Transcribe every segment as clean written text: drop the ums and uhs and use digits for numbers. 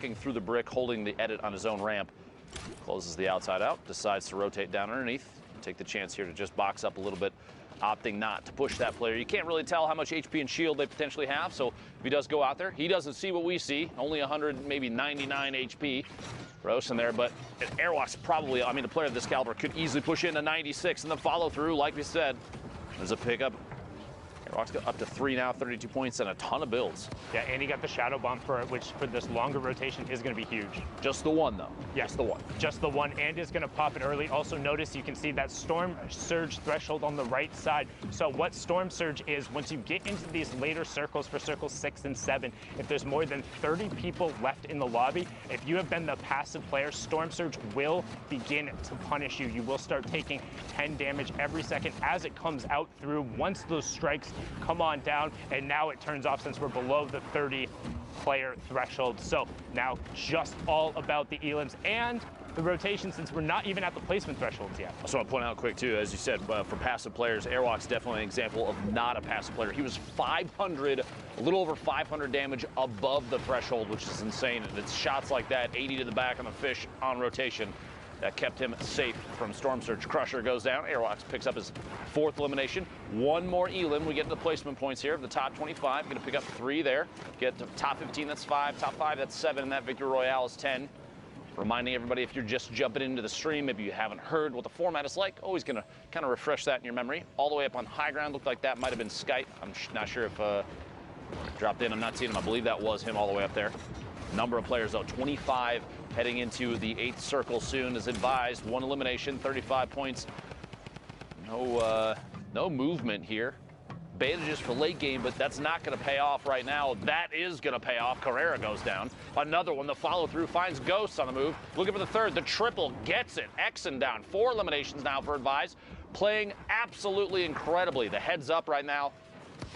through the brick, holding the edit on his own ramp. Closes the outside out, decides to rotate down underneath. Take the chance here to just box up a little bit, opting not to push that player. You can't really tell how much HP and shield they potentially have, so if he does go out there, he doesn't see what we see. Only 100, maybe 99 HP. Roast in there, but Airwalk's probably, I mean, a player of this caliber could easily push into 96 and the follow through, like we said. There's a pickup. Airwalk's got up to 3 now, 32 points, and a ton of builds. Yeah, and he got the Shadow Bomb for it, which for this longer rotation is going to be huge. Just the one, though. Yes, Just the one. Just the one, and is going to pop it early. Also notice you can see that Storm Surge threshold on the right side. So what Storm Surge is, once you get into these later circles for circles 6 and 7, if there's more than 30 people left in the lobby, if you have been the passive player, Storm Surge will begin to punish you. You will start taking 10 damage every second as it comes out through. Once those strikes come on down, and now it turns off since we're below the 30 player threshold. So now just all about the elims and the rotation, since we're not even at the placement thresholds yet. I just want to point out quick too, as you said, for passive players, Airwalk's definitely an example of not a passive player. He was 500, a little over 500 damage above the threshold, which is insane. And it's shots like that, 80 to the back on the fish on rotation, that kept him safe from Storm Surge. Crusher goes down. Airwalks picks up his 4th elimination. One more elim. We get to the placement points here of the top 25. Going to pick up 3 there. Get to top 15, that's 5. Top 5, that's 7. And that Victory Royale is 10. Reminding everybody, if you're just jumping into the stream, maybe you haven't heard what the format is like, always going to kind of refresh that in your memory. All the way up on high ground, looked like that might have been Skype. I'm not sure if dropped in. I'm not seeing him. I believe that was him all the way up there. Number of players, though, 25 heading into the 8th circle soon, as advised. 1 elimination, 35 points. No movement here. Bandages for late game, but that's not going to pay off right now. That is going to pay off. Carrera goes down. Another one, the follow-through, finds Ghosts on the move. Looking for the 3rd. The triple gets it. Exon down. 4 eliminations now for Advise. Playing absolutely incredibly. The heads up right now.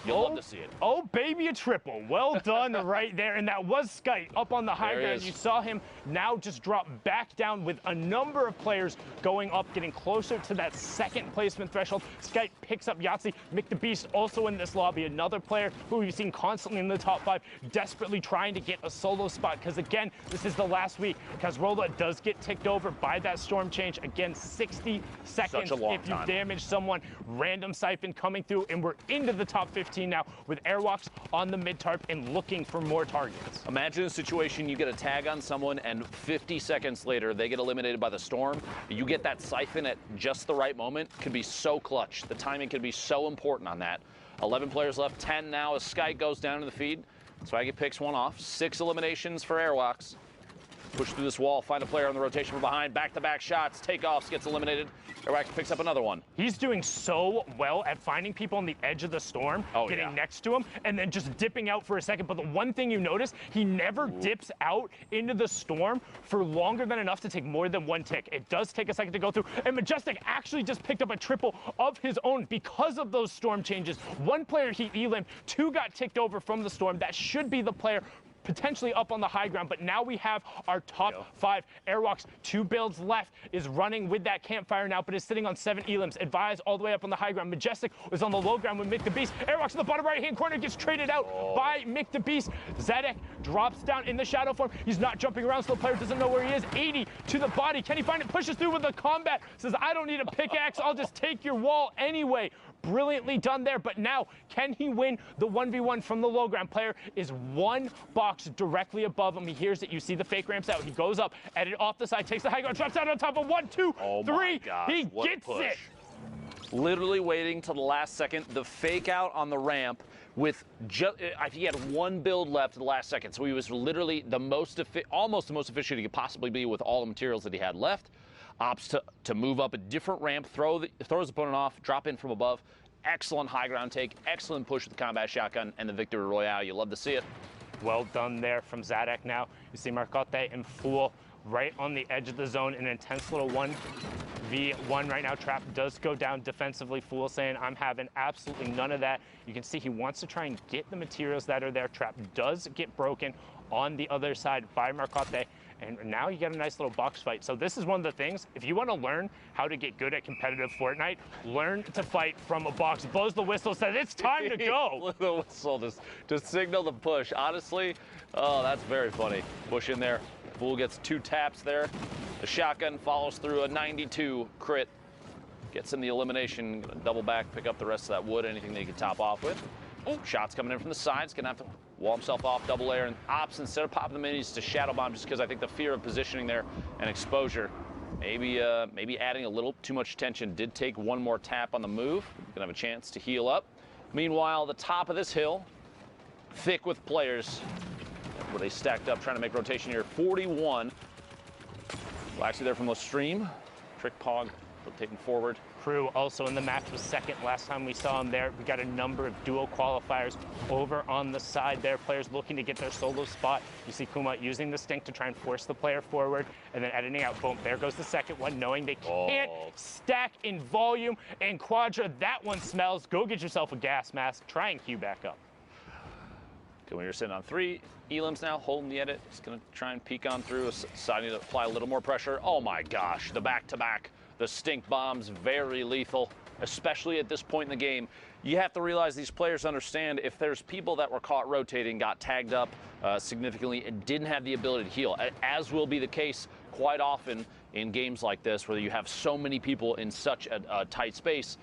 You'll love to see it. Oh, baby, a triple. Well done right there. And that was Skype up on the high ground. You saw him now just drop back down with a number of players going up, getting closer to that 2nd placement threshold. Skype picks up Yahtzee. Mick the Beast also in this lobby. Another player who we've seen constantly in the top 5, desperately trying to get a solo spot. Because, again, this is the last week. Kazrola does get ticked over by that storm change. Again, 60 seconds if you damage someone. Random siphon coming through, and we're into the top 15 now with Airwalks on the mid-tarp and looking for more targets. Imagine a situation you get a tag on someone and 50 seconds later they get eliminated by the storm. You get that siphon at just the right moment. Could be so clutch. The timing could be so important on that. 11 players left, 10 now as Sky goes down to the feed. Swaggy picks one off. 6 eliminations for Airwalks. Push through this wall, find a player on the rotation from behind, back-to-back shots, takeoffs, gets eliminated. Airwalks picks up another one. He's doing so well at finding people on the edge of the storm, getting next to him, and then just dipping out for a second. But the one thing you notice, he never dips out into the storm for longer than enough to take more than 1 tick. It does take a second to go through, and Majestic actually just picked up a triple of his own because of those storm changes. 1 player he elim'd, 2 got ticked over from the storm. That should be the player potentially up on the high ground, but now we have our top 5. Airwalks, 2 builds left, is running with that campfire now, but is sitting on 7 elims. Advise all the way up on the high ground. Majestic was on the low ground with Mick the Beast. Airwalks in the bottom right-hand corner gets traded out by Mick the Beast. Zadek drops down in the shadow form. He's not jumping around, so the player doesn't know where he is. 80 to the body. Can he find it? Pushes through with the combat. Says, I don't need a pickaxe. I'll just take your wall anyway. Brilliantly done there, but now can he win the 1v1 from the low ground? Player is 1 box directly above him. He hears it. You see the fake ramps out. He goes up, edit off the side, takes the high ground, drops down on top of 1, 2, 3. He gets it. Literally waiting till the last second. The fake out on the ramp with just, he had 1 build left at the last second. So he was literally the almost the most efficient he could possibly be with all the materials that he had left. Opts to move up a different ramp, throw his opponent off, drop in from above. Excellent high ground take, excellent push with the combat shotgun, and the Victory Royale. You love to see it. Well done there from Zadek now. You see Marcotte and Fool right on the edge of the zone. An intense little 1v1 right now. Trap does go down defensively. Fool saying, I'm having absolutely none of that. You can see he wants to try and get the materials that are there. Trap does get broken on the other side by Marcotte. And now you get a nice little box fight. So this is one of the things, if you want to learn how to get good at competitive Fortnite, learn to fight from a box. Blows the whistle, says it's time to go. The whistle just signal the push. Honestly, oh, that's very funny. Push in there. Fool gets 2 taps there. The shotgun follows through a 92 crit. Gets him the elimination. Gonna double back, pick up the rest of that wood, anything that he can top off with. Oh, shots coming in from the sides. Gonna have to wall himself off, double air, and ops instead of popping the minis to shadow bomb, just because I think the fear of positioning there and exposure. Maybe adding a little too much tension. Did take 1 more tap on the move. Gonna have a chance to heal up. Meanwhile, the top of this hill, thick with players. Where they stacked up, trying to make rotation here. 41. Actually there from the stream. Trick Pog taking forward. Crew also in the match was second last time we saw him there. We got a number of dual qualifiers over on the side there. Players looking to get their solo spot. You see Kuma using the stink to try and force the player forward and then editing out. Boom, there goes the second one, knowing they can't stack in volume. And Quadra, that one smells. Go get yourself a gas mask. Try and queue back up. Good when you're sitting on 3. Elim's now holding the edit. He's going to try and peek on through, deciding to apply a little more pressure. Oh my gosh, the back-to-back. The stink bombs, very lethal, especially at this point in the game. You have to realize these players understand if there's people that were caught rotating, got tagged up significantly, and didn't have the ability to heal, as will be the case quite often in games like this where you have so many people in such a tight space.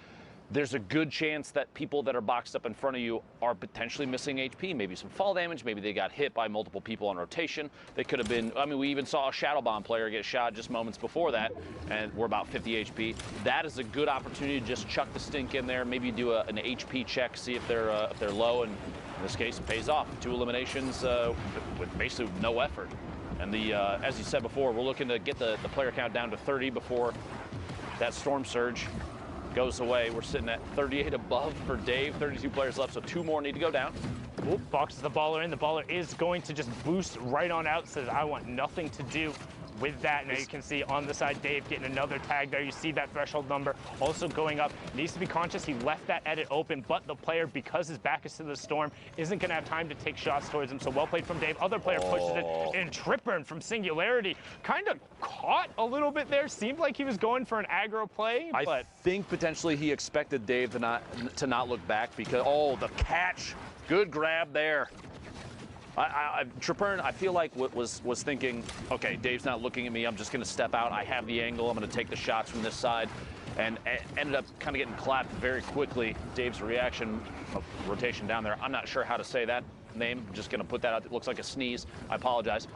There's a good chance that people that are boxed up in front of you are potentially missing HP, maybe some fall damage, maybe they got hit by multiple people on rotation. They could have been, I mean, we even saw a Shadow Bomb player get shot just moments before that, and we're about 50 HP. That is a good opportunity to just chuck the stink in there, maybe do an HP check, see if they're low, and in this case, it pays off. 2 eliminations with basically no effort. And as you said before, we're looking to get the player count down to 30 before that Storm Surge goes away. We're sitting at 38 above for Dave, 32 players left, so 2 more need to go down. Oop, boxes the baller in. The baller is going to just boost right on out, says I want nothing to do with that. Now you can see on the side, Dave getting another tag there. You see that threshold number also going up. Needs to be conscious. He left that edit open, but the player, because his back is to the storm, isn't going to have time to take shots towards him. So well played from Dave. Other player pushes it, and Tripburn from Singularity kind of caught a little bit there. Seemed like he was going for an aggro play, but I think potentially he expected Dave to not look back because, oh, the catch. Good grab there. Tripburn, I feel like was thinking, okay, Dave's not looking at me. I'm just going to step out. I have the angle. I'm going to take the shots from this side, and ended up kind of getting clapped very quickly. Dave's reaction, rotation down there. I'm not sure how to say that name. I'm just going to put that out. It looks like a sneeze. I apologize.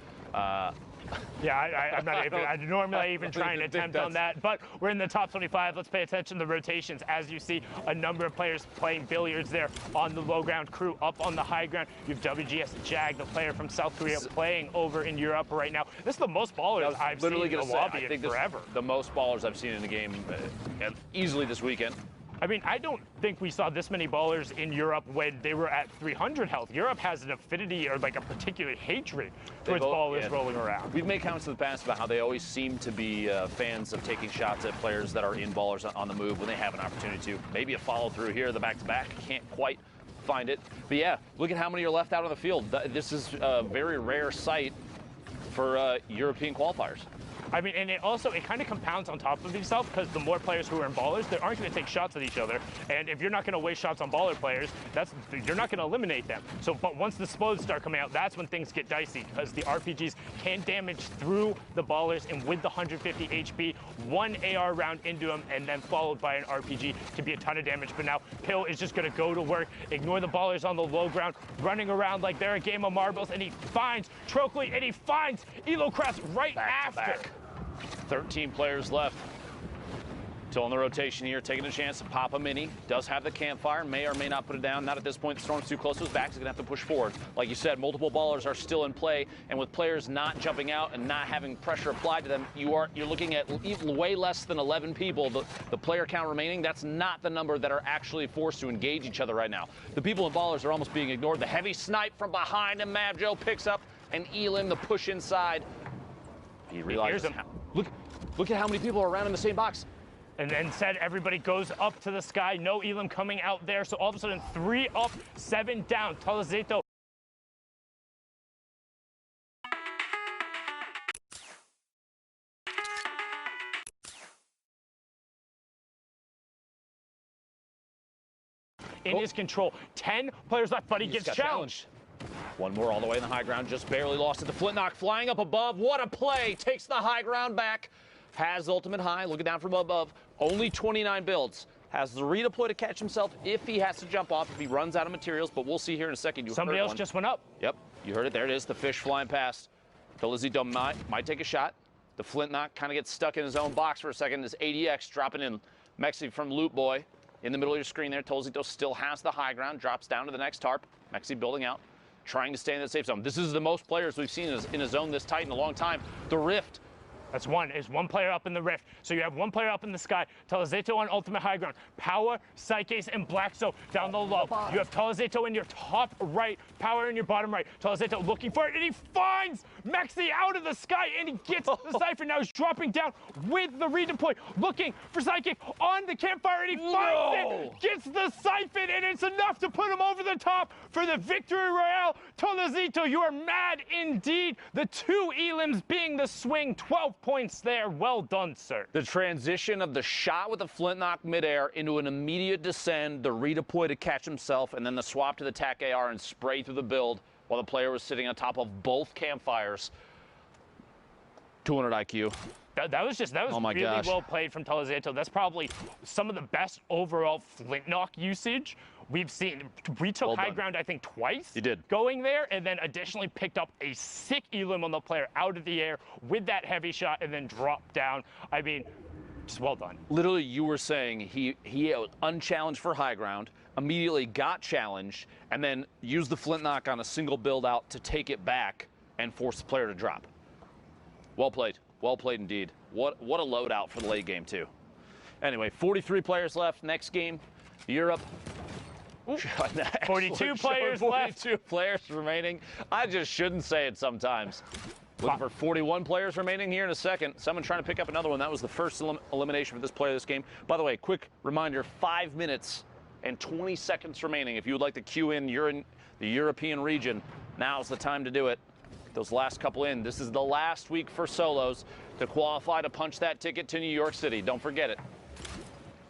Yeah, I'm not even. I normally even try and attempt on that, but we're in the top 25. Let's pay attention to the rotations. As you see, a number of players playing billiards there on the low ground. Crew up on the high ground. You have WGS Jag, the player from South Korea, playing over in Europe right now. This is the most ballers I've seen in the lobby in forever. The most ballers I've seen in the game easily this weekend. I mean, I don't think we saw this many ballers in Europe when they were at 300 health. Europe has an affinity or like a particular hatred for its ballers rolling around. We've made comments in the past about how they always seem to be fans of taking shots at players that are in ballers on the move when they have an opportunity to. Maybe a follow through here, the back-to-back, can't quite find it. But yeah, look at how many are left out on the field. This is a very rare sight for European qualifiers. I mean, and it kind of compounds on top of itself because the more players who are in ballers, they aren't going to take shots at each other. And if you're not going to waste shots on baller players, you're not going to eliminate them. So, but once the explodes start coming out, that's when things get dicey because the RPGs can damage through the ballers, and with the 150 HP, 1 AR round into them, and then followed by an RPG can be a ton of damage. But now Pill is just going to go to work, ignore the ballers on the low ground, running around like they're a game of marbles, and he finds Trockley, and he finds Elocrest right after. 13 players left. Still on the rotation here, taking a chance to pop a mini. Does have the campfire, may or may not put it down. Not at this point. The Storm's too close to his back. He's going to have to push forward. Like you said, multiple ballers are still in play, and with players not jumping out and not having pressure applied to them, you're looking at way less than 11 people. The player count remaining, that's not the number that are actually forced to engage each other right now. The people in ballers are almost being ignored. The heavy snipe from behind, and Mavjo picks up an Elim, the push inside. He realizes, look at how many people are around in the same box. And then said everybody goes up to the sky. No Elim coming out there. So all of a sudden, 3 up, 7 down. Talazeto in his control. 10 players left, but he gets challenged. One more all the way in the high ground, just barely lost it. The Flintknock flying up above. What a play. Takes the high ground back. Has ultimate high, looking down from above. Only 29 builds. Has the redeploy to catch himself if he has to jump off, if he runs out of materials, but we'll see here in a second. Somebody else just went up. Yep, you heard it. There it is, the fish flying past. Tolizito might take a shot. The Flintknock kind of gets stuck in his own box for a second. This ADX dropping in. Mexi from Loot Boy in the middle of your screen there. Tolizito still has the high ground, drops down to the next tarp. Mexi building out, trying to stay in the safe zone. This is the most players we've seen in a zone this tight in a long time. The Rift. That's one. Is one player up in the Rift. So you have one player up in the sky. Tolizito on ultimate high ground. Power, Psyches, and Blackzo down the low. You have Tolizito in your top right. Power in your bottom right. Tolizito looking for it, and he finds Mexi out of the sky, and he gets the Cypher. Now he's dropping down with the redeploy, looking for Psychic on the campfire, and he finds it. Gets the siphon, and it's enough to put him over the top for the victory royale. Tolizito, you are mad indeed. The 2 elims being the swing. 12 points there. Well done, sir. The transition of the shot with the Flintknock midair into an immediate descend, the redeploy to catch himself, and then the swap to the TAC AR and spray through the build while the player was sitting on top of both campfires. 200 IQ. That was really well played from Tolizito. That's probably some of the best overall Flintknock usage we've seen. We took high ground, I think, twice. You did. Going there, and then additionally picked up a sick elim on the player out of the air with that heavy shot, and then dropped down. I mean, just well done. Literally, you were saying he was unchallenged for high ground, immediately got challenged, and then used the Flintknock on a single build out to take it back and force the player to drop. Well played. Well played indeed. What a loadout for the late game, too. Anyway, 43 players left. Next game, Europe. 42 players left. 42 players remaining. I just shouldn't say it sometimes. Looking for 41 players remaining here in a second. Someone trying to pick up another one. That was the first elimination for this player this game. By the way, quick reminder, 5 minutes and 20 seconds remaining. If you would like to queue in, you're in the European region, now's the time to do it. Those last couple in. This is the last week for solos to qualify to punch that ticket to New York City. Don't forget it.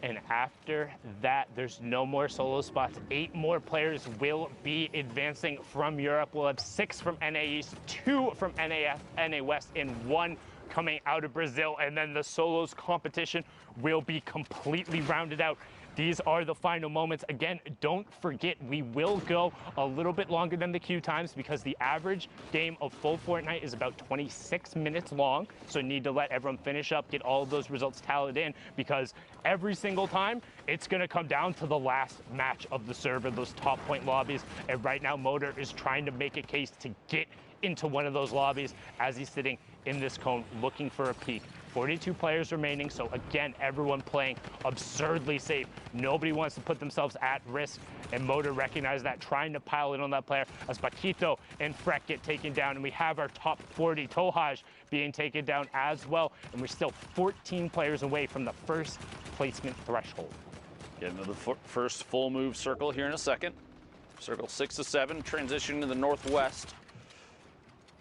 And after that, there's no more solo spots. 8 more players will be advancing from Europe. We'll have 6 from NA East, 2 from NA West, and 1 coming out of Brazil. And then the solos competition will be completely rounded out. These are the final moments. Again, don't forget, we will go a little bit longer than the queue times because the average game of full Fortnite is about 26 minutes long. So need to let everyone finish up, get all of those results tallied in, because every single time it's going to come down to the last match of the server, those top point lobbies. And right now, Motor is trying to make a case to get into one of those lobbies as he's sitting in this cone looking for a peek. 42 players remaining, so again, everyone playing absurdly safe. Nobody wants to put themselves at risk, and Motor recognized that, trying to pile in on that player as Paquito and Freck get taken down, and we have our top 40, Tohaj, being taken down as well, and we're still 14 players away from the first placement threshold. Getting to the first full move circle here in a second. Circle 6 to 7, transitioning to the northwest.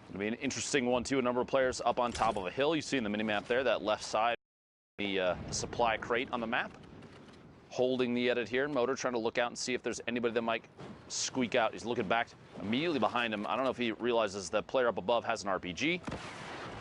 It'll be an interesting one, too. A number of players up on top of a hill. You see in the minimap there, that left side, the supply crate on the map. Holding the edit here. Motor trying to look out and see if there's anybody that might squeak out. He's looking back immediately behind him. I don't know if he realizes the player up above has an RPG.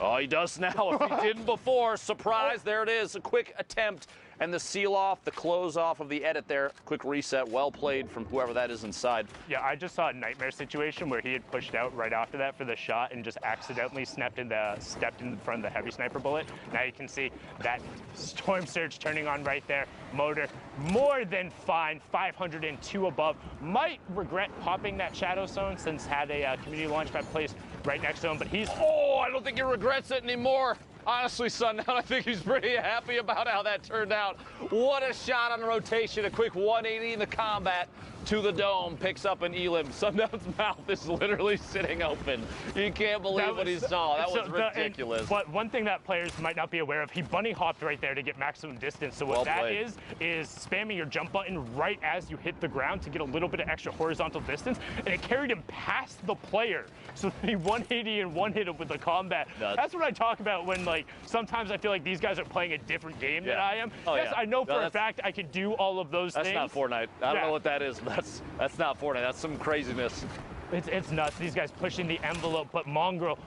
Oh, he does now. If he didn't before, surprise, there it is. A quick attempt. And the seal off, the close off of the edit there. Quick reset, well played from whoever that is inside. Yeah, I just saw a nightmare situation where he had pushed out right after that for the shot and just accidentally stepped in front of the heavy sniper bullet. Now you can see that storm surge turning on right there. Motor more than fine, 502 above. Might regret popping that shadow zone since had a community launchpad placed right next to him, but he's... Oh, I don't think he regrets it anymore. Honestly, Sundown, I think he's pretty happy about how that turned out. What a shot on rotation, a quick 180 in the combat. to the dome, picks up an elim. Sundown's mouth is literally sitting open. You can't believe what he saw. That was ridiculous. But one thing that players might not be aware of, he bunny hopped right there to get maximum distance. So what that is spamming your jump button right as you hit the ground to get a little bit of extra horizontal distance, and it carried him past the player. So he 180 and one-hit him with the combat. That's what I talk about when, like, sometimes I feel like these guys are playing a different game than I am. Yes, I know for a fact I can do all of those things. That's not Fortnite. I don't know what that is. That's not Fortnite. That's some craziness. It's nuts. These guys pushing the envelope, but Mongraal,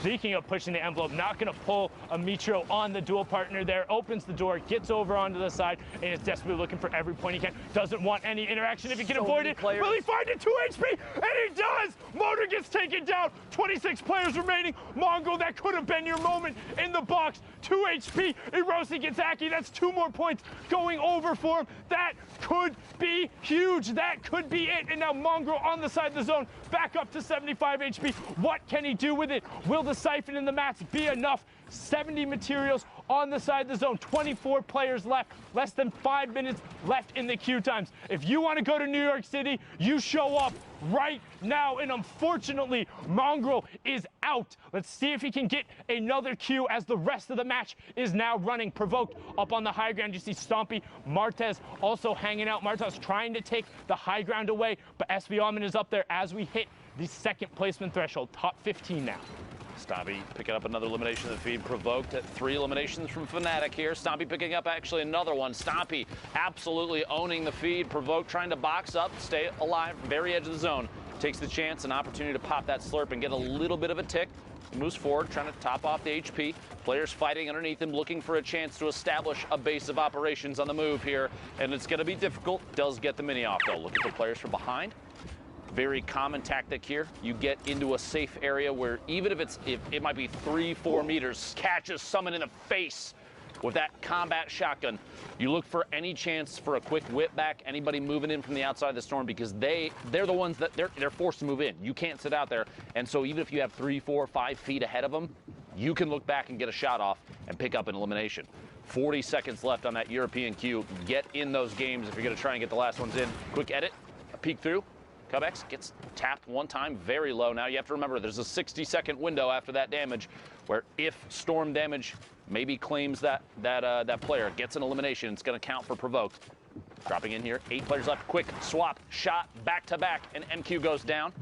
speaking of pushing the envelope, not going to pull a Mitro on the dual partner there, opens the door, gets over onto the side, and is desperately looking for every point he can. Doesn't want any interaction if he can avoid it. Will he find it? 2 HP? And he does! Motor gets taken down. 26 players remaining. Mongraal, that could have been your moment in the box. 2 HP. Erosi gets Aki. That's 2 more points going over for him. That could be huge. That could be it. And now Mongraal on the side of the zone, back up to 75 HP. What can he do with it? Will the siphon in the mats be enough? 70 materials on the side of the zone. 24 players left. Less than 5 minutes left in the queue times. If you want to go to New York City, you show up right now. And unfortunately, Mongraal is out. Let's see if he can get another queue as the rest of the match is now running. Provoked up on the high ground. You see Stompy, Martez also hanging out. Martez trying to take the high ground away, but SV Alman is up there as we hit the second placement threshold. Top 15 now. Stompy picking up another elimination of the feed. Provoked at 3 eliminations from Fnatic here. Stompy picking up actually another one. Stompy absolutely owning the feed. Provoked trying to box up, stay alive, very edge of the zone. Takes the chance, an opportunity to pop that slurp and get a little bit of a tick. Moves forward, trying to top off the HP. Players fighting underneath him, looking for a chance to establish a base of operations on the move here. And it's going to be difficult. Does get the mini off, though. Look at the players from behind. Very common tactic here. You get into a safe area where even if it might be 3-4 meters, catches someone in the face with that combat shotgun. You look for any chance for a quick whip back, anybody moving in from the outside of the storm, because they're the ones that they're forced to move in. You can't sit out there. And so even if you have 3, 4, 5 feet ahead of them, you can look back and get a shot off and pick up an elimination. 40 seconds left on that European queue. Get in those games if you're going to try and get the last ones in. Quick edit, a peek through. Cubx gets tapped one time, very low. Now you have to remember there's a 60-second window after that damage where if storm damage maybe claims that player gets an elimination, it's going to count for Provoked. Dropping in here, 8 players left. Quick swap, shot, back to back, and MQ goes down.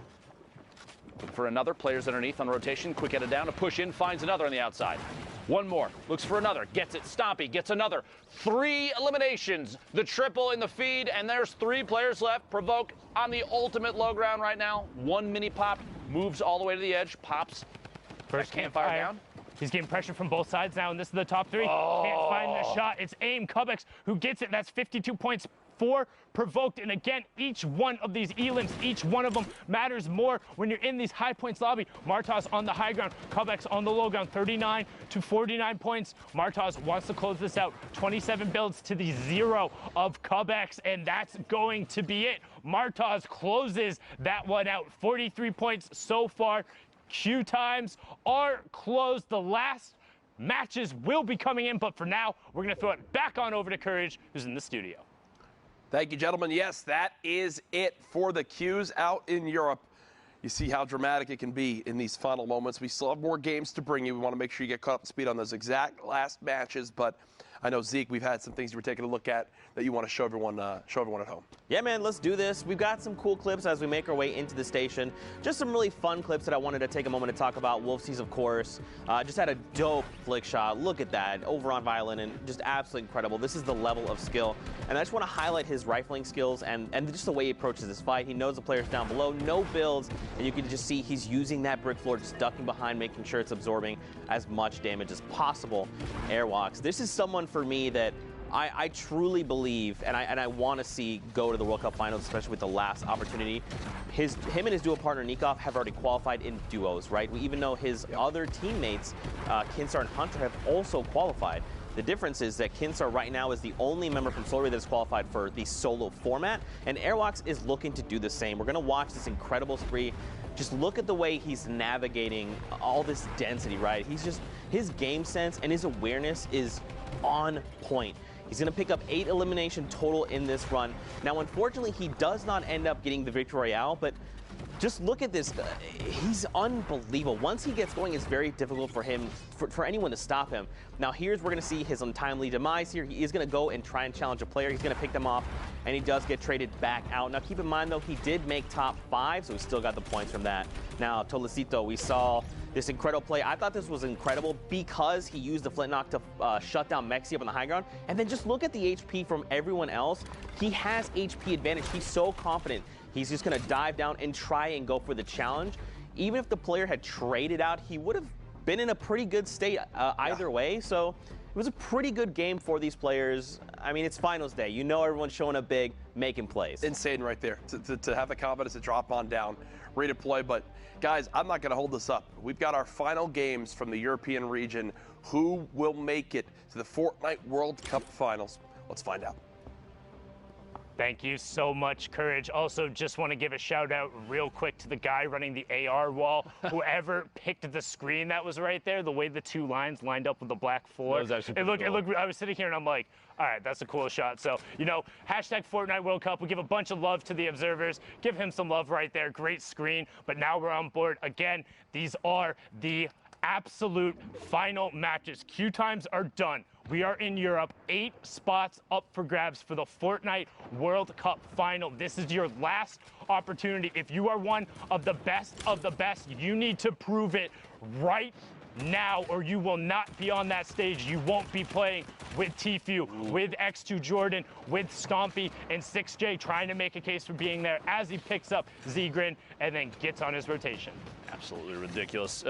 Looking for another, players underneath on rotation. Quick headed down to push in, finds another on the outside. One more, looks for another, gets it. Stompy gets another. 3 eliminations, the triple in the feed, and there's 3 players left. Provoke on the ultimate low ground right now. 1 mini pop, moves all the way to the edge, pops. First campfire down. He's getting pressure from both sides now, and this is the top 3. Can't find the shot. It's AIM Cubx who gets it. That's 52 points for Provoked. And again, each one of these elims, each one of them matters more when you're in these high points lobby. Martaz on the high ground, Cubx on the low ground, 39 to 49 points. Martaz wants to close this out. 27 builds to the 0 of Cubx, and that's going to be it. Martaz closes that one out. 43 points so far. Queue times are closed. The last matches will be coming in, but for now, we're going to throw it back on over to Courage, who's in the studio. Thank you, gentlemen. Yes, that is it for the queues out in Europe. You see how dramatic it can be in these final moments. We still have more games to bring you. We want to make sure you get caught up to speed on those exact last matches, but I know, Zeke, we've had some things you were taking a look at that you want to show everyone at home. Yeah, man, let's do this. We've got some cool clips as we make our way into the station. Just some really fun clips that I wanted to take a moment to talk about. Wolfsies, of course, just had a dope flick shot. Look at that, over on Violin, and just absolutely incredible. This is the level of skill. And I just want to highlight his rifling skills and just the way he approaches this fight. He knows the players down below, no builds, and you can just see he's using that brick floor, just ducking behind, making sure it's absorbing as much damage as possible. Airwalks. This is someone for me that I truly believe and I want to see go to the World Cup Finals, especially with the last opportunity. Him and his duo partner Nikov have already qualified in duos, right? We even know his other teammates, Kinsar and Hunter, have also qualified. The difference is that Kinsar right now is the only member from Solary that is qualified for the solo format, and Airwalks is looking to do the same. We're going to watch this incredible spree. Just look at the way he's navigating all this density, right? His game sense and his awareness is on point. He's going to pick up 8 elimination total in this run. Now, unfortunately, he does not end up getting the Victory Royale, but just look at this. He's unbelievable. Once he gets going, it's very difficult for him, for anyone to stop him. Now, we're going to see his untimely demise here. He is going to go and try and challenge a player. He's going to pick them off, and he does get traded back out. Now, keep in mind, though, he did make top 5, so he still got the points from that. Now, Tolecito, we saw this incredible play. I thought this was incredible because he used the Flint-Knock to shut down Mexi up on the high ground. And then just look at the HP from everyone else. He has HP advantage. He's so confident. He's just going to dive down and try and go for the challenge. Even if the player had traded out, he would have been in a pretty good state either way. So it was a pretty good game for these players. I mean, it's finals day. You know everyone's showing up big, making plays. Insane right there to have the confidence to drop on down, redeploy. But guys, I'm not going to hold this up. We've got our final games from the European region. Who will make it to the Fortnite World Cup finals? Let's find out. Thank you so much, Courage. Also, just want to give a shout out real quick to the guy running the AR wall. Whoever picked the screen that was right there, the way the 2 lines lined up with the black floor. It looked, I was sitting here and I'm like, all right, that's a cool shot. So, you know, hashtag Fortnite World Cup. We give a bunch of love to the observers. Give him some love right there. Great screen. But now we're on board. Again, these are the absolute final matches. Queue times are done. We are in Europe. 8 spots up for grabs for the Fortnite World Cup final. This is your last opportunity. If you are one of the best, you need to prove it right now, or you will not be on that stage. You won't be playing with Tfue, with X2 Jordan, with Stompy, and 6J trying to make a case for being there as he picks up Zgrin and then gets on his rotation. Absolutely ridiculous.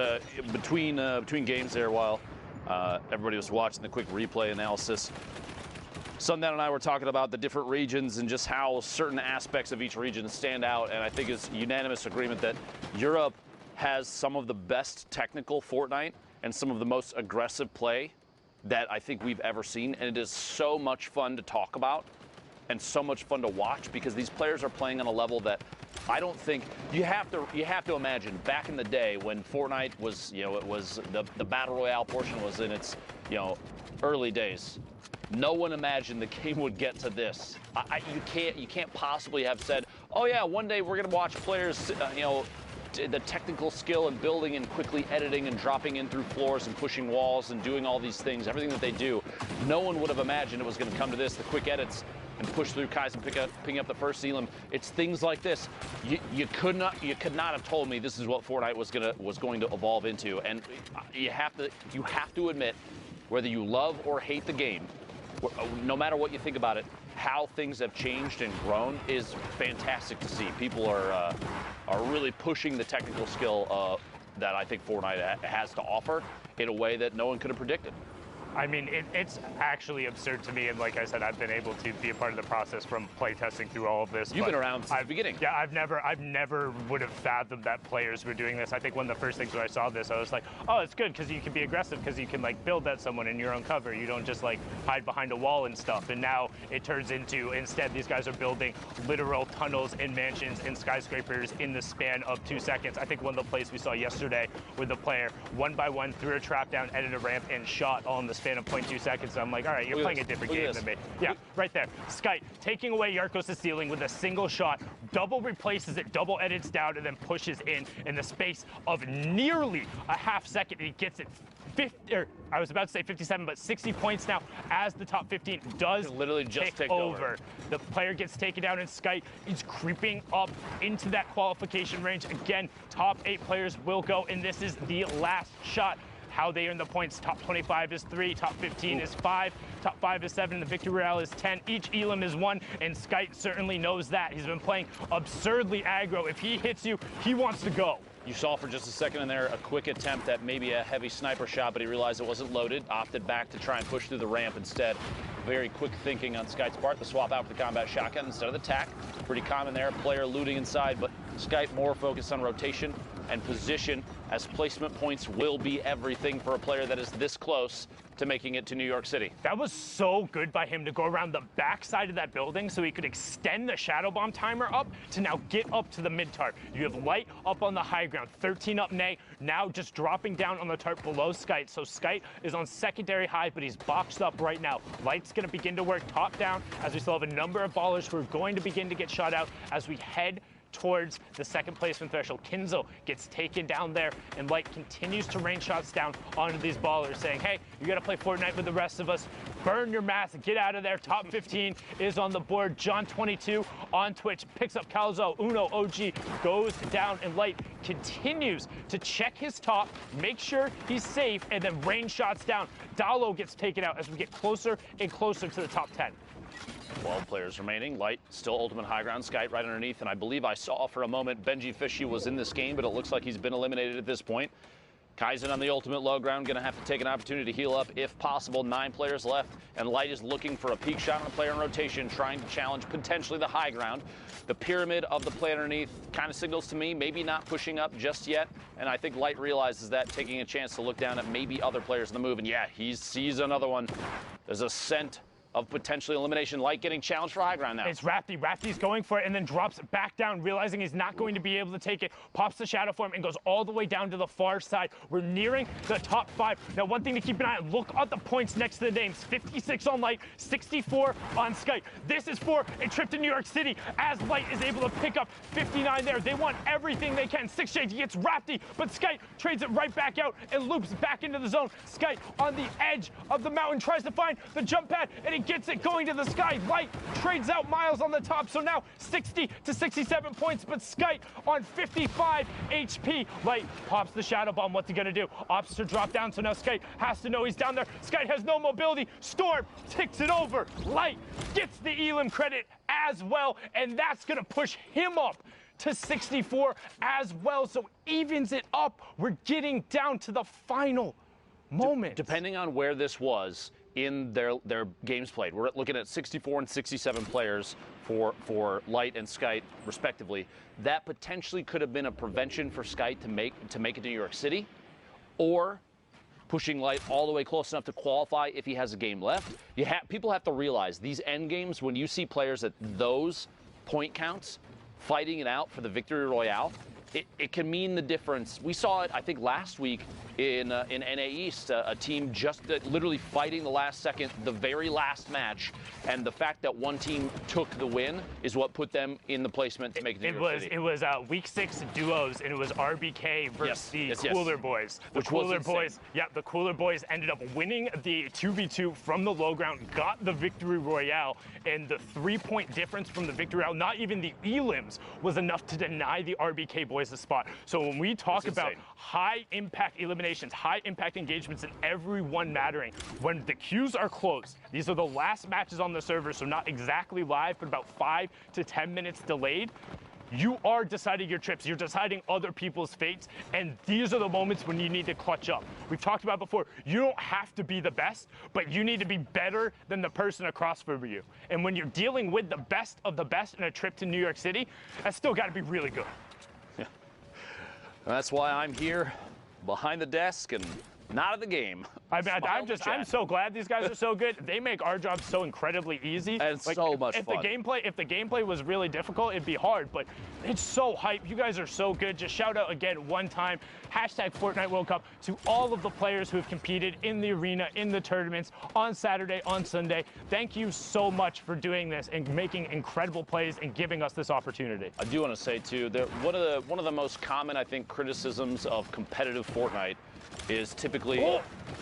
Between games there, while everybody was watching the quick replay analysis, Sundown and I were talking about the different regions and just how certain aspects of each region stand out, and I think it's unanimous agreement that Europe has some of the best technical Fortnite and some of the most aggressive play that I think we've ever seen, and it is so much fun to talk about and so much fun to watch because these players are playing on a level that I don't think you have to imagine back in the day when Fortnite was, you know, it was the battle royale portion was in its, you know, early days. No one imagined the game would get to this. You can't possibly have said, oh yeah, one day we're gonna watch players, you know, the technical skill and building and quickly editing and dropping in through floors and pushing walls and doing all these things, everything that they do. No one would have imagined it was going to come to this, the quick edits and push through Kais and picking up the first Elam. It's things like this. You could not have told me this is what Fortnite was going to evolve into. And you have to admit, whether you love or hate the game, no matter what you think about it, how things have changed and grown is fantastic to see. People are really pushing the technical skill that I think Fortnite has to offer in a way that no one could have predicted. I mean, it's actually absurd to me, and like I said, I've been able to be a part of the process from playtesting through all of this. You've been around since the beginning. Yeah, I've never would have fathomed that players were doing this. I think one of the first things when I saw this, I was like, oh, it's good because you can be aggressive because you can like build at someone in your own cover. You don't just like hide behind a wall and stuff. And now it turns into, instead, these guys are building literal tunnels and mansions and skyscrapers in the span of 2 seconds. I think one of the plays we saw yesterday with the player, 1 by 1, threw a trap down, edited a ramp, and shot all in the span of 0.2 seconds. So I'm like, all right, you're playing a different game than me. Yeah, right there. Skype taking away Yarkos' ceiling with a single shot, double replaces it, double edits down, and then pushes in the space of nearly a half second. He gets it 50, or I was about to say 57, but 60 points now as the top 15 does literally just take over. The player gets taken down, and Skype is creeping up into that qualification range. Again, top 8 players will go, and this is the last shot. How they earn the points, top 25 is 3, top 15 is 5, top 5 is 7, the Victory Royale is 10. Each Elam is 1, and Skype certainly knows that. He's been playing absurdly aggro. If he hits you, he wants to go. You saw for just a second in there a quick attempt at maybe a heavy sniper shot, but he realized it wasn't loaded, opted back to try and push through the ramp instead. Very quick thinking on Skype's part, the swap out for the combat shotgun instead of the tac. Pretty common there, player looting inside, but Skype more focused on rotation and position as placement points will be everything for a player that is this close to making it to New York City. That was so good by him to go around the backside of that building so he could extend the Shadow Bomb timer up to now get up to the mid-tarp. You have Light up on the high ground, 13 up Nay, now just dropping down on the tarp below Skite. So Skite is on secondary high, but he's boxed up right now. Light's going to begin to work top down as we still have a number of ballers who are going to begin to get shot out as we head towards the second placement threshold. Kinzo gets taken down there, and Light continues to rain shots down onto these ballers, saying, hey, you got to play Fortnite with the rest of us. Burn your mask, get out of there. Top 15 is on the board. John22 on Twitch picks up Calzo. Uno OG goes down, and Light continues to check his top, make sure he's safe, and then rain shots down. Dalo gets taken out as we get closer and closer to the top 10. 12 players remaining. Light still ultimate high ground. Skite right underneath. And I believe I saw for a moment Benji Fishy was in this game, but it looks like he's been eliminated at this point. Kaizen on the ultimate low ground, going to have to take an opportunity to heal up if possible. 9 players left, and Light is looking for a peak shot on a player in rotation, trying to challenge potentially the high ground. The pyramid of the play underneath kind of signals to me maybe not pushing up just yet, and I think Light realizes that, taking a chance to look down at maybe other players in the move, and yeah, he sees another one. There's a scent of potentially elimination. Light getting challenged for high ground now. It's Rafty. Rafty's going for it and then drops back down, realizing he's not going to be able to take it. Pops the shadow form and goes all the way down to the far side. We're nearing the top 5. Now, one thing to keep an eye on, look at the points next to the names. 56 on Light, 64 on Skite. This is for a trip to New York City as Light is able to pick up 59 there. They want everything they can. 6 Shades gets Rafty, but Skite trades it right back out and loops back into the zone. Skite on the edge of the mountain tries to find the jump pad, and he gets it going to the sky. Light trades out Miles on the top, so now 60 to 67 points, but Skite on 55 HP. Light pops the Shadow Bomb. What's he gonna do? Opts to drop down, so now Skite has to know he's down there. Skite has no mobility. Storm ticks it over. Light gets the Elim credit as well, and that's gonna push him up to 64 as well, so evens it up. We're getting down to the final moment. Depending on where this was in their games played, we're looking at 64 and 67 players for Light and Skite respectively. That potentially could have been a prevention for Skite to make it to New York City, or pushing Light all the way close enough to qualify if he has a game left. People have to realize these end games, when you see players at those point counts fighting it out for the victory royale, it can mean the difference. We saw it, I think, last week in NA East, a team just literally fighting the last second, the very last match, and the fact that one team took the win is what put them in the placement to make it to New York City. It was week 6 duos, and it was RBK versus the Cooler Boys. The Cooler Boys, the Cooler Boys ended up winning the 2v2 from the low ground, got the victory royale, and the 3-point difference from the victory royale, not even the elims, was enough to deny the RBK Boys the spot. So when we talk about high impact eliminations, high impact engagements, and everyone mattering, when the queues are closed, these are the last matches on the server, so not exactly live, but about 5 to 10 minutes delayed. You are deciding your trips. You're deciding other people's fates, and these are the moments when you need to clutch up. We've talked about before, you don't have to be the best, but you need to be better than the person across from you. And when you're dealing with the best of the best in a trip to New York City, that's still got to be really good. That's why I'm here behind the desk and not at the game. I'm so glad these guys are so good. They make our job so incredibly easy. And it's so much fun. If the gameplay was really difficult, it'd be hard, but it's so hype. You guys are so good. Just shout out again one time, #Fortnite World Cup, to all of the players who have competed in the arena, in the tournaments, on Saturday, on Sunday. Thank you so much for doing this and making incredible plays and giving us this opportunity. I do want to say too that one of the most common, I think, criticisms of competitive Fortnite is typically,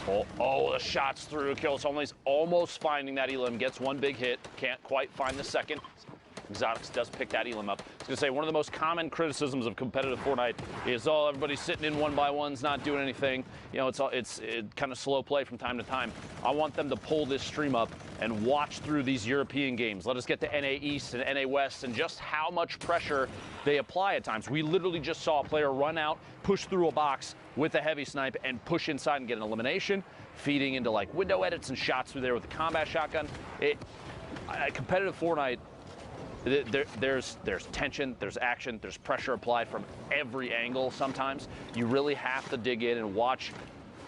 the shots through, kills only, almost finding that Elim, gets one big hit, can't quite find the second. Exotics does pick that Elim up. I was going to say, one of the most common criticisms of competitive Fortnite is, everybody's sitting in 1x1s, not doing anything. You know, it's kind of slow play from time to time. I want them to pull this stream up and watch through these European games. Let us get to NA East and NA West and just how much pressure they apply at times. We literally just saw a player run out, push through a box with a heavy snipe and push inside and get an elimination, feeding into like window edits and shots through there with the combat shotgun. Competitive Fortnite, There's tension, there's action, there's pressure applied from every angle sometimes. You really have to dig in and watch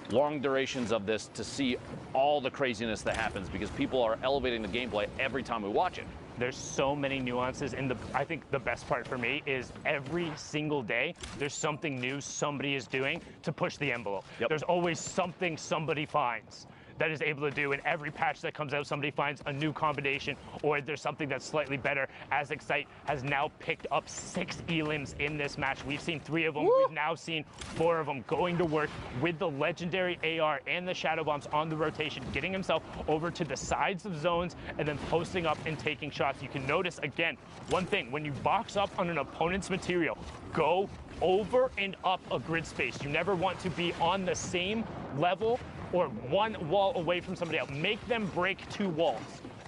long durations of this to see all the craziness that happens, because people are elevating the gameplay every time we watch it. There's so many nuances, and I think the best part for me is every single day there's something new somebody is doing to push the envelope. Yep. There's always something somebody finds that is able to do. In every patch that comes out, somebody finds a new combination, or there's something that's slightly better, as Excite has now picked up 6 elims in this match. We've seen 3 of them. Woo! We've now seen 4 of them going to work with the legendary AR and the Shadow Bombs on the rotation, getting himself over to the sides of zones and then posting up and taking shots. You can notice, again, one thing, when you box up on an opponent's material, go over and up a grid space. You never want to be on the same level or one wall away from somebody else. Make them break 2 walls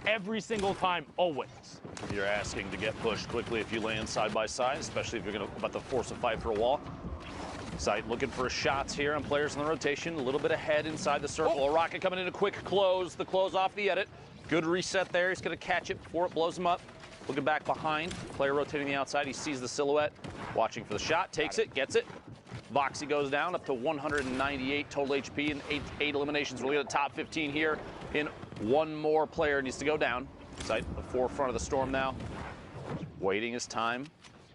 every single time, always. You're asking to get pushed quickly if you land side by side, especially if you're about to force a fight for a wall. Excite looking for shots here on players in the rotation, a little bit ahead inside the circle. A rocket coming in a quick close, the close off the edit. Good reset there. He's going to catch it before it blows him up. Looking back behind, player rotating the outside. He sees the silhouette, watching for the shot, takes it, gets it. Voxy goes down up to 198 total HP and 8 eliminations. We'll get a top 15 here in one more player needs to go down. Excite the forefront of the storm now. Waiting his time,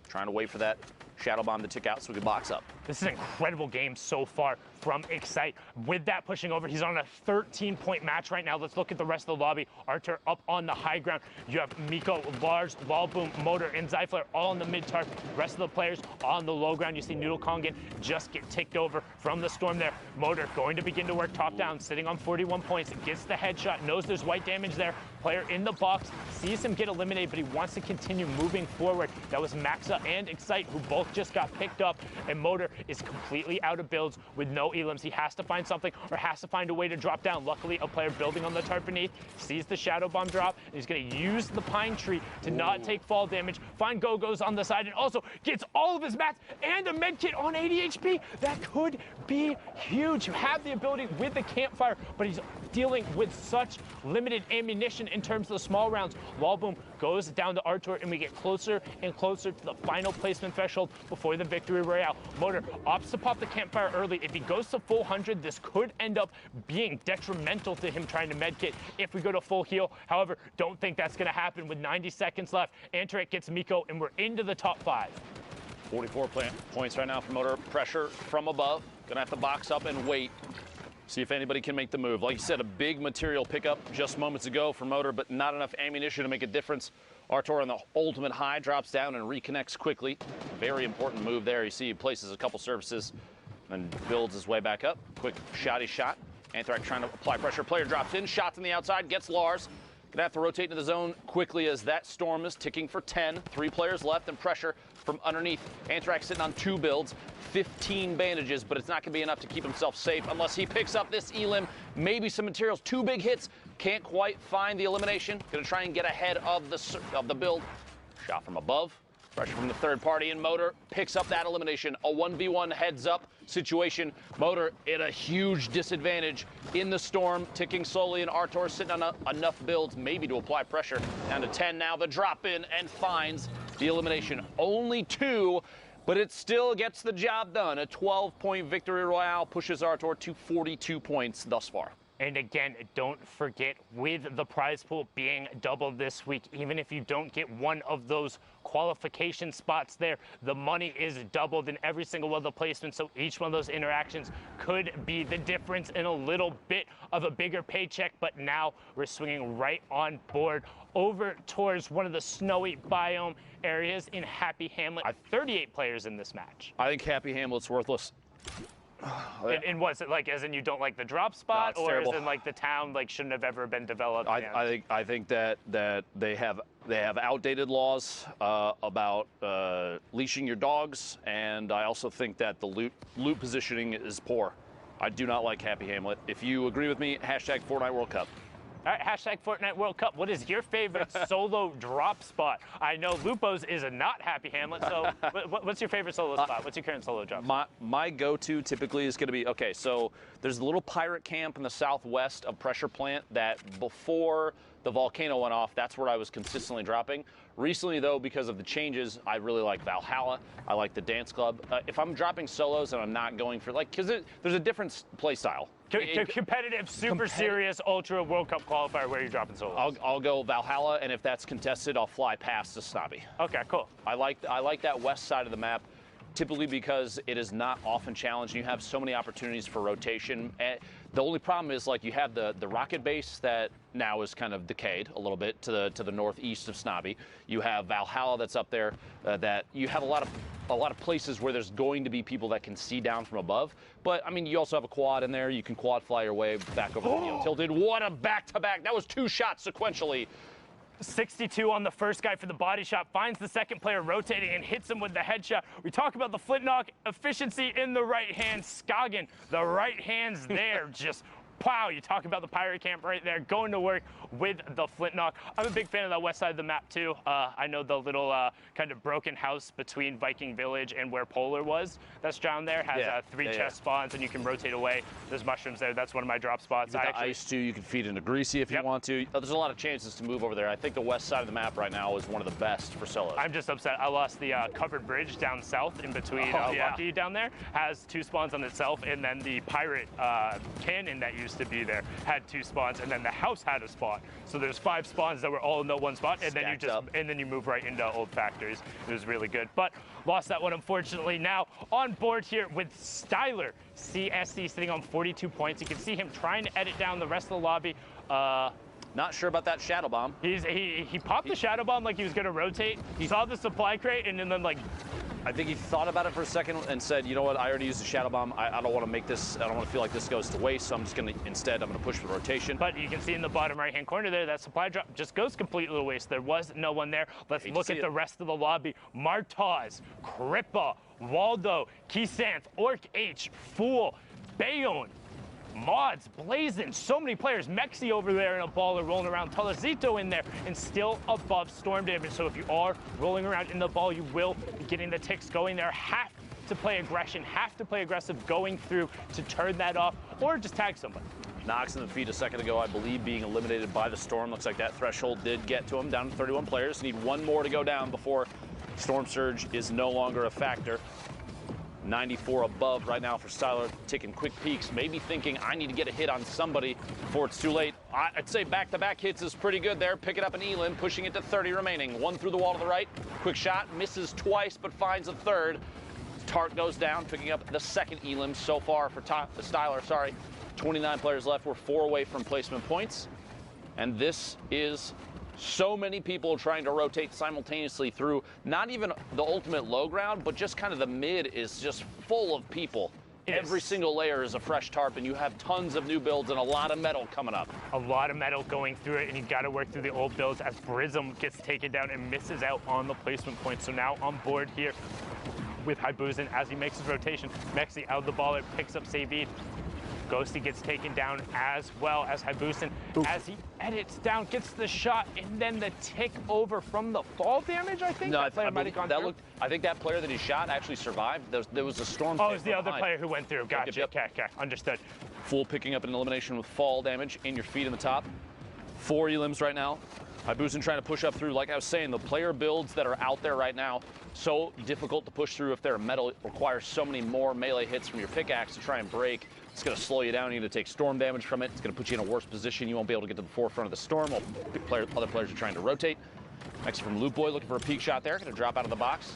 trying to wait for that Shadow Bomb to tick out so we can box up. This is an incredible game so far from Excite. With that pushing over, he's on a 13-point match right now. Let's look at the rest of the lobby. Artur up on the high ground. You have Miko, Lars, Lawboom, Motor, and Zyflare all on the mid-tarp. Rest of the players on the low ground. You see Noodle Kongan just get ticked over from the storm there. Motor going to begin to work top down, sitting on 41 points. Gets the headshot, knows there's white damage there. Player in the box, sees him get eliminated, but he wants to continue moving forward. That was Maxa and Excite, who both just got picked up, and Motor is completely out of builds with no elims. He has to find something or has to find a way to drop down. Luckily, a player building on the tarp beneath sees the Shadow Bomb drop, and he's going to use the Pine Tree to not take fall damage, find Go-Go's on the side, and also gets all of his mats and a med kit on 80 HP. That could be huge. You have the ability with the campfire, but he's dealing with such limited ammunition in terms of the small rounds. Lawboom goes down to Artur, and we get closer and closer to the final placement threshold before the victory royale. Motor opts to pop the campfire early. If he goes to full 100, this could end up being detrimental to him trying to medkit if we go to full heal. However, don't think that's going to happen with 90 seconds left. Antaret gets Miko, and we're into the top 5. 44 points right now for Motor. Pressure from above. Gonna have to box up and wait. See if anybody can make the move. Like you said, a big material pickup just moments ago for Motor, but not enough ammunition to make a difference. Artur on the ultimate high drops down and reconnects quickly. Very important move there. You see he places a couple services and builds his way back up. Quick shotty shot. Anthrax trying to apply pressure. Player drops in, shots on the outside, gets Lars. Gonna have to rotate into the zone quickly as that storm is ticking for 10. 3 players left and pressure from underneath. Anthrax sitting on 2 builds, 15 bandages, but it's not gonna be enough to keep himself safe unless he picks up this elim, maybe some materials. 2 big hits, can't quite find the elimination. Gonna try and get ahead of the build. Shot from above. Pressure from the third party, and Motor picks up that elimination. A 1v1 heads-up situation. Motor at a huge disadvantage in the storm, ticking slowly, and Artur sitting on enough builds maybe to apply pressure. Down to 10 now, the drop in, and finds the elimination. Only 2, but it still gets the job done. A 12-point victory royale pushes Artur to 42 points thus far. And again, don't forget, with the prize pool being doubled this week, even if you don't get one of those qualification spots there, the money is doubled in every single one of the placements. So each one of those interactions could be the difference in a little bit of a bigger paycheck. But now we're swinging right on board over towards one of the snowy biome areas in Happy Hamlet. 38 players in this match. I think Happy Hamlet's worthless. And what's it like? As in you don't like the drop spot, no, or terrible. as in like the town like shouldn't have ever been developed? I think that they have outdated laws about leashing your dogs, and I also think that the loot positioning is poor. I do not like Happy Hamlet. If you agree with me, hashtag Fortnite World Cup. All right, hashtag Fortnite World Cup. What is your favorite solo drop spot? I know Lupo's is a not happy Hamlet, so what's your favorite solo spot? What's your current solo drop spot? My go-to typically is going to be, okay, so there's a little pirate camp in the southwest of Pressure Plant that before the volcano went off, that's where I was consistently dropping. Recently, though, because of the changes, I really like Valhalla. I like the Dance Club. If I'm dropping solos and I'm not going for, like, because there's a different play style. Competitive, super serious, ultra World Cup qualifier, where are you dropping solos? I'll go Valhalla, and if that's contested, I'll fly past the Snobby. Okay, cool. I like that west side of the map, typically because it is not often challenged. You have so many opportunities for rotation. And the only problem is, like, you have the rocket base that now is kind of decayed a little bit to the northeast of Snobby. You have Valhalla that's up there. That you have a lot of places where there's going to be people that can see down from above. But I mean, you also have a quad in there. You can quad fly your way back over the tilted. What a back-to-back! That was 2 shots sequentially. 62 on the first guy for the body shot, finds the second player rotating and hits him with the headshot. We talk about the flintlock efficiency in the right hand. Scoggin, the right hand's there, just wow, you talk about the pirate camp right there, going to work with the flintlock. I'm a big fan of that west side of the map too. I know the little kind of broken house between Viking Village and where Polar was that's down there has 3 chest spawns, and you can rotate away. There's mushrooms there. That's one of my drop spots. Ice too. You can feed into Greasy if you want to. There's a lot of chances to move over there. I think the west side of the map right now is one of the best for solos. I'm just upset. I lost the covered bridge down south in between Lucky down there. Has 2 spawns on itself, and then the pirate cannon that used to be there had 2 spawns, and then the house had a spawn. So there's 5 spawns that were all in the one spot, and then you move right into old factories. It was really good, but lost that one unfortunately. Now on board here with Styler, CSC sitting on 42 points. You can see him trying to edit down the rest of the lobby. Not sure about that shadow bomb. He popped the shadow bomb like he was gonna rotate. He saw the supply crate and then like. I think he thought about it for a second and said, you know what, I already used the shadow bomb. I don't want to make this, I don't want to feel like this goes to waste, so I'm just going to, instead, I'm going to push for rotation. But you can see in the bottom right-hand corner there, that supply drop just goes completely to waste. There was no one there. Let's look at the rest of the lobby. Martaz, Crippa, Waldo, Kisanth, Orc H, Fool, Bayon, Mods, Blazin, so many players. Mexi over there in a baller rolling around. Talazito in there and still above storm damage. So if you are rolling around in the ball, you will be getting the ticks going there. Have to play aggression, have to play aggressive going through to turn that off or just tag somebody. Knox in the feed a second ago, I believe, being eliminated by the storm. Looks like that threshold did get to him, down to 31 players. Need 1 more to go down before Storm Surge is no longer a factor. 94 above right now for Styler, taking quick peeks, maybe thinking I need to get a hit on somebody before it's too late. I'd say back-to-back hits is pretty good there. Picking up an Elim, pushing it to 30 remaining. 1 through the wall to the right. Quick shot, misses twice, but finds a third. Tart goes down, picking up the second Elim so far for Styler. 29 players left. We're 4 away from placement points. And this is so many people trying to rotate simultaneously through not even the ultimate low ground, but just kind of the mid is just full of people. Every single layer is a fresh tarp, and you have tons of new builds and a lot of metal coming up. A lot of metal going through it, and you got to work through the old builds as Brism gets taken down and misses out on the placement point. So now on board here with Haibuzin as he makes his rotation. Mexi out of the baller, picks up Savid. Ghosty gets taken down as well as Haibuzin as he edits down, gets the shot, and then the tick over from the fall damage, I think? No, that player might have gone through. I think that player that he shot actually survived. There was a storm. Oh, it was the other player who went through. Gotcha. Yep. Okay, understood. Fool picking up an elimination with fall damage in your feet in the top. 4 Elims right now. Haibuzin trying to push up through. Like I was saying, the player builds that are out there right now, so difficult to push through if they're metal. It requires so many more melee hits from your pickaxe to try and break. It's going to slow you down. You're going to take storm damage from it. It's going to put you in a worse position. You won't be able to get to the forefront of the storm while other players are trying to rotate. Next from Loot Boy looking for a peek shot there. Going to drop out of the box.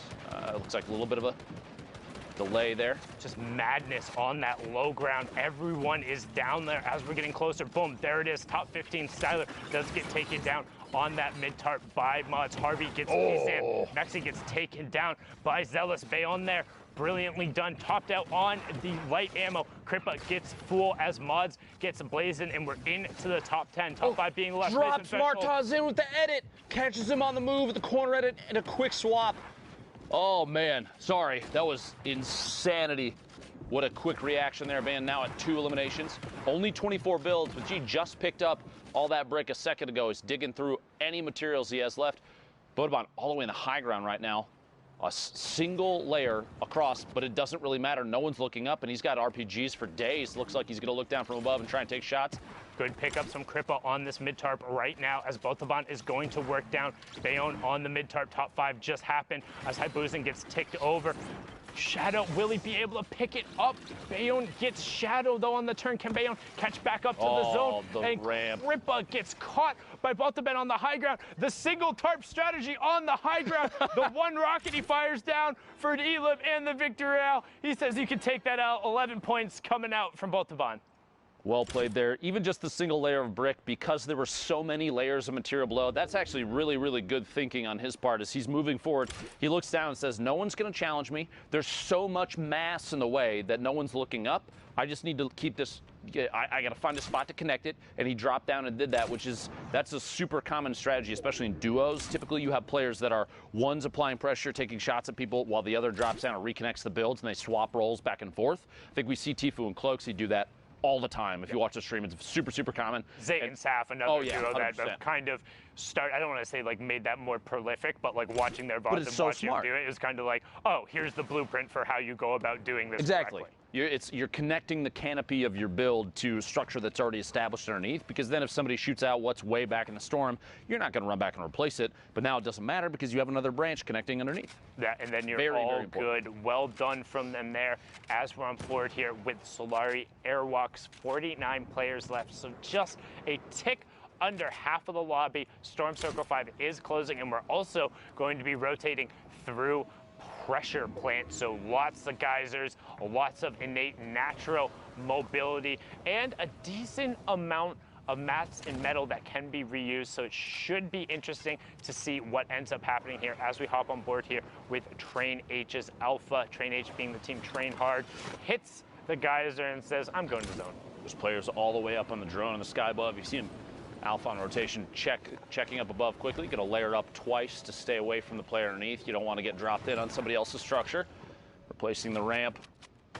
Looks like a little bit of a delay there. Just madness on that low ground. Everyone is down there as we're getting closer. Boom, there it is. Top 15. Styler does get taken down on that mid-tarp by Mods. Harvey gets P-Sam. Mexi gets taken down by Zealous. Bayon there. Brilliantly done. Topped out on the light ammo. Crippa gets Fool as Mods gets Blazin, and we're into the top 10. Top 5 being left. Drops Martaz in with the edit. Catches him on the move with the corner edit and a quick swap. Oh, man. Sorry. That was insanity. What a quick reaction there, man. Now at 2 eliminations. Only 24 builds, but G just picked up all that brick a second ago. He's digging through any materials he has left. Bodobon all the way in the high ground right now. A single layer across, but it doesn't really matter. No one's looking up, and he's got RPGs for days. Looks like he's going to look down from above and try and take shots. Good pick up some Kripa on this mid-tarp right now as Bothobon is going to work down. Bayonne on the mid-tarp. Top 5 just happened as Haibuzin gets ticked over. Shadow, will he be able to pick it up? Bayonne gets Shadow, though, on the turn. Can Bayonne catch back up to the zone? And ramp. Kripa gets caught by Bothobon on the high ground. The single tarp strategy on the high ground. The one rocket he fires down for an Elib and the Victor Real. He says you can take that out. 11 points coming out from Bothobon. Well played there. Even just the single layer of brick, because there were so many layers of material below, that's actually really, really good thinking on his part as he's moving forward. He looks down and says, no one's going to challenge me. There's so much mass in the way that no one's looking up. I just need to keep this, I got to find a spot to connect it. And he dropped down and did that, that's a super common strategy, especially in duos. Typically you have players that are one's applying pressure, taking shots at people, while the other drops down and reconnects the builds, and they swap roles back and forth. I think we see Tfue and Cloakzy do that all the time. If you watch the stream, it's super, super common. Zay and Saf, another duo 100%. that kind of I don't want to say like made that more prolific, but like watching their VODs and so watching smart. them do it was kind of like, oh, here's the blueprint for how you go about doing this Exactly. correctly. You're connecting the canopy of your build to structure that's already established underneath, because then if somebody shoots out what's way back in the storm, you're not going to run back and replace it. But now it doesn't matter because you have another branch connecting underneath. Yeah, and then you're Very, all very important. good. Well done from them there. As we're on board here with Solari Airwalks, 49 players left, so just a tick under half of the lobby. Storm Circle 5 is closing, and we're also going to be rotating through pressure plant, so lots of geysers, lots of innate natural mobility, and a decent amount of mats and metal that can be reused, so it should be interesting to see what ends up happening here as we hop on board here with Train H's Alpha. Train H being the team Train Hard, hits the geyser and says, I'm going to zone. There's players all the way up on the drone in the sky above. You see him Alpha on rotation, checking up above quickly. Going to layer up twice to stay away from the player underneath. You don't want to get dropped in on somebody else's structure. Replacing the ramp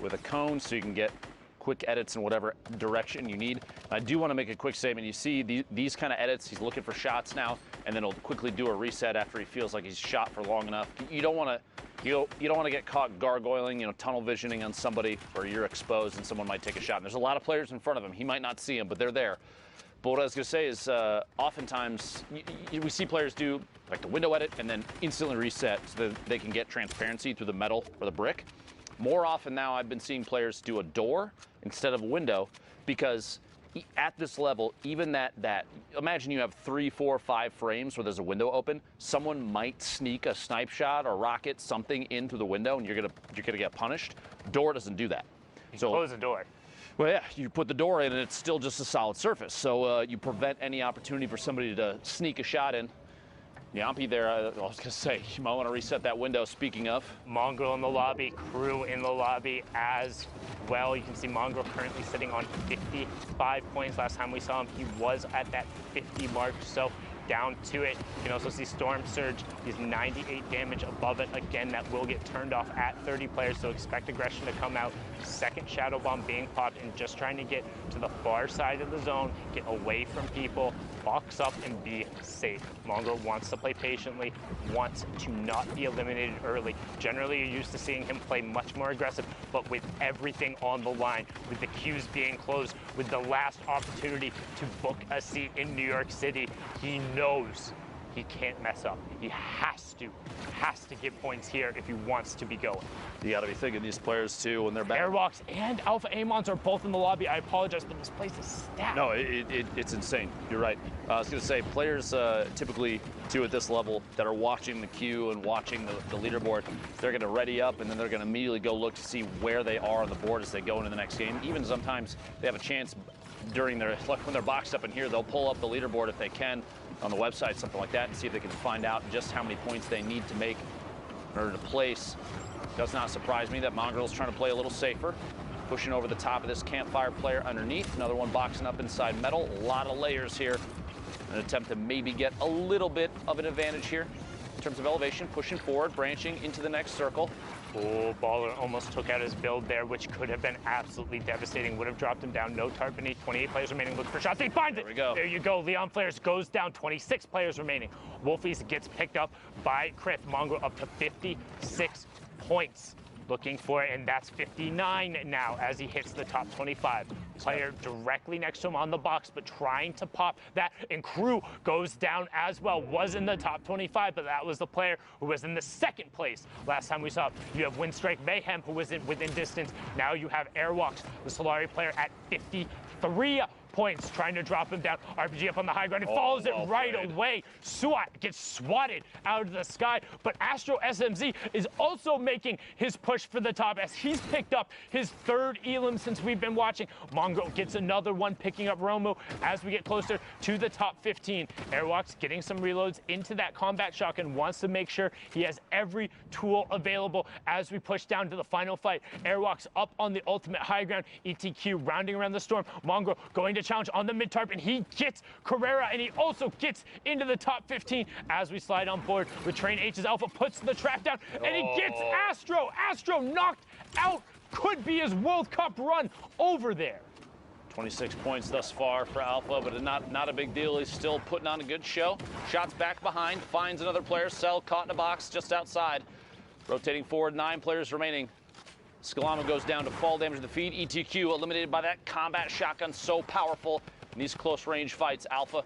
with a cone so you can get quick edits in whatever direction you need. I do want to make a quick statement. You see these kind of edits, he's looking for shots now, and then he'll quickly do a reset after he feels like he's shot for long enough. You don't want to get caught gargoyling, tunnel visioning on somebody where you're exposed and someone might take a shot. And there's a lot of players in front of him. He might not see him, but they're there. But what I was going to say is oftentimes we see players do like the window edit and then instantly reset so that they can get transparency through the metal or the brick. More often now I've been seeing players do a door instead of a window, because at this level, even that imagine you have 3, 4, 5 frames where there's a window open, someone might sneak a snipe shot or rocket something in through the window and you're gonna get punished. Door doesn't do that. So close the door. Well, yeah, you put the door in and it's still just a solid surface. So you prevent any opportunity for somebody to sneak a shot in. Yampi there, I was going to say, you might want to reset that window, speaking of. Mongrel in the lobby, Crew in the lobby as well. You can see Mongrel currently sitting on 55 points. Last time we saw him, he was at that 50 mark, so down to it. You can also see Storm Surge. He's 98 damage above it. Again, that will get turned off at 30 players, so expect aggression to come out. Second Shadow Bomb being popped and just trying to get to the far side of the zone, get away from people, box up and be safe. Mongrel wants to play patiently, wants to not be eliminated early. Generally, you're used to seeing him play much more aggressive, but with everything on the line, with the queues being closed, with the last opportunity to book a seat in New York City, he knows he can't mess up. He has to get points here if he wants to be going. You got to be thinking these players too when they're back. Airwalks and Alpha Amons are both in the lobby. I apologize, but this place is stacked. No, it's insane. You're right. I was going to say, players typically too at this level that are watching the queue and watching the leaderboard, they're going to ready up and then they're going to immediately go look to see where they are on the board as they go into the next game. Even sometimes they have a chance during when they're boxed up in here, they'll pull up the leaderboard if they can on the website, something like that, and see if they can find out just how many points they need to make in order to place. Does not surprise me that Mongrel's trying to play a little safer, pushing over the top of this campfire player underneath. Another one boxing up inside metal. A lot of layers here. An attempt to maybe get a little bit of an advantage here in terms of elevation, pushing forward, branching into the next circle. Oh, Baller almost took out his build there, which could have been absolutely devastating. Would have dropped him down. No tarp beneath. 28 players remaining. Look for shots. He finds it. There we go. There you go. Leon Flares goes down. 26 players remaining. Wolfies gets picked up by Krith. Mongrel up to 56 points. Looking for it, and that's 59 now as he hits the top 25. Player directly next to him on the box, but trying to pop that. And Crew goes down as well. Was in the top 25, but that was the player who was in the second place last time we saw. You have Windstrike Mayhem, who was within distance. Now you have Airwalks, the Solari player, at 53 points, trying to drop him down. RPG up on the high ground. He follows it right away. Suat gets swatted out of the sky, but Astro SMZ is also making his push for the top as he's picked up his third Elim since we've been watching. Mongo gets another one, picking up Romo as we get closer to the top 15. Airwalks getting some reloads into that combat shotgun, wants to make sure he has every tool available as we push down to the final fight. Airwalks up on the ultimate high ground. ETQ rounding around the storm. Mongo going to challenge on the mid-tarp, and he gets Carrera, and he also gets into the top 15 as we slide on board with Train H's Alpha, puts the trap down, and he gets Astro. Astro knocked out. Could be his World Cup run over there. 26 points thus far for Alpha, but not a big deal. He's still putting on a good show. Shots back behind, finds another player. Cell caught in a box just outside. Rotating forward, 9 players remaining. Skalama goes down to fall damage to the feed. ETQ eliminated by that combat shotgun, so powerful in these close range fights. Alpha,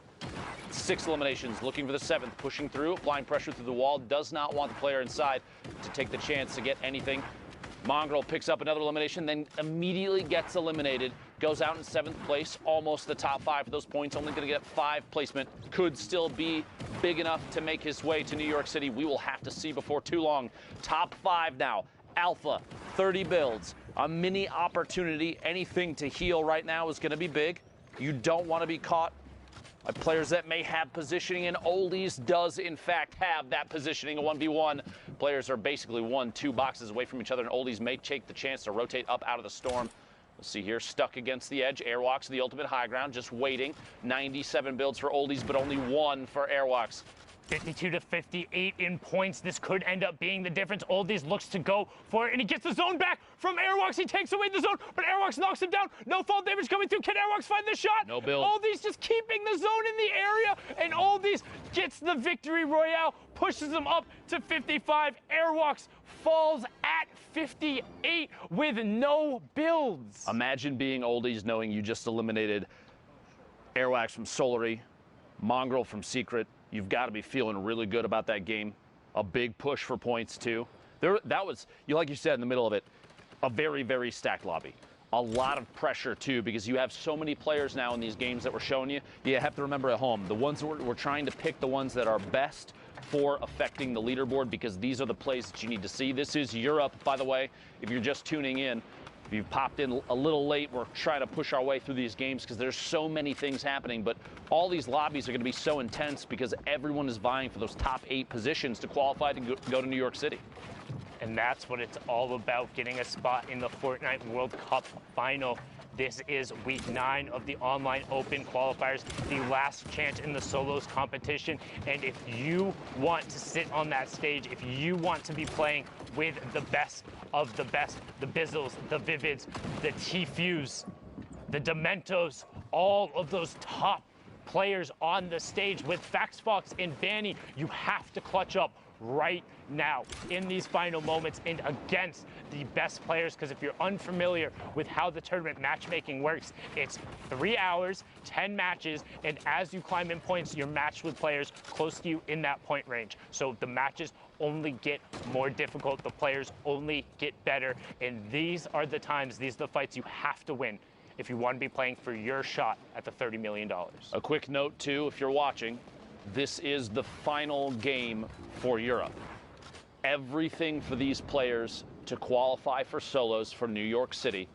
6 eliminations, looking for the 7th, pushing through, applying pressure through the wall, does not want the player inside to take the chance to get anything. Mongrel picks up another elimination, then immediately gets eliminated, goes out in 7th place, almost the top 5 for those points, only going to get 5 placement. Could still be big enough to make his way to New York City. We will have to see before too long. Top 5 now. Alpha, 30 builds, a mini opportunity. Anything to heal right now is going to be big. You don't want to be caught by players that may have positioning, and Oldies does in fact have that positioning. A 1v1. Players are basically 1-2 boxes away from each other, and Oldies may take the chance to rotate up out of the storm. Let's see here, stuck against the edge. Airwalks, the ultimate high ground, just waiting. 97 builds for Oldies, but only 1 for Airwalks. 52 to 58 in points. This could end up being the difference. Oldies looks to go for it, and he gets the zone back from Airwalks. He takes away the zone, but Airwalks knocks him down. No fall damage coming through. Can Airwalks find the shot? No build. Oldies just keeping the zone in the area, and Oldies gets the victory royale, pushes him up to 55. Airwalks falls at 58 with no builds. Imagine being Oldies knowing you just eliminated Airwalks from Solary, Mongrel from Secret. You've got to be feeling really good about that game. A big push for points, too. That was, like you said, in the middle of it, a very, very stacked lobby. A lot of pressure, too, because you have so many players now in these games that we're showing you. You have to remember at home, the ones that we're trying to pick the ones that are best for affecting the leaderboard, because these are the plays that you need to see. This is Europe, by the way, if you're just tuning in. If you've popped in a little late, we're trying to push our way through these games because there's so many things happening, but all these lobbies are going to be so intense because everyone is vying for those top 8 positions to qualify to go to New York City. And that's what it's all about, getting a spot in the Fortnite World Cup final. This is week 9 of the online open qualifiers, the last chance in the solos competition. And if you want to sit on that stage, if you want to be playing with the best of the best, the Bizzles, the Vivids, the T-Fuse, the Dementos, all of those top players on the stage with FaxFox and Vanny, you have to clutch up right now in these final moments and against the best players, because if you're unfamiliar with how the tournament matchmaking works, it's 3 hours, 10 matches, and as you climb in points, you're matched with players close to you in that point range. So the matches only get more difficult, the players only get better, and these are the times, these are the fights you have to win if you want to be playing for your shot at the $30 million. A quick note, too, if you're watching, this is the final game for Europe. Everything for these players to qualify for solos for New York City,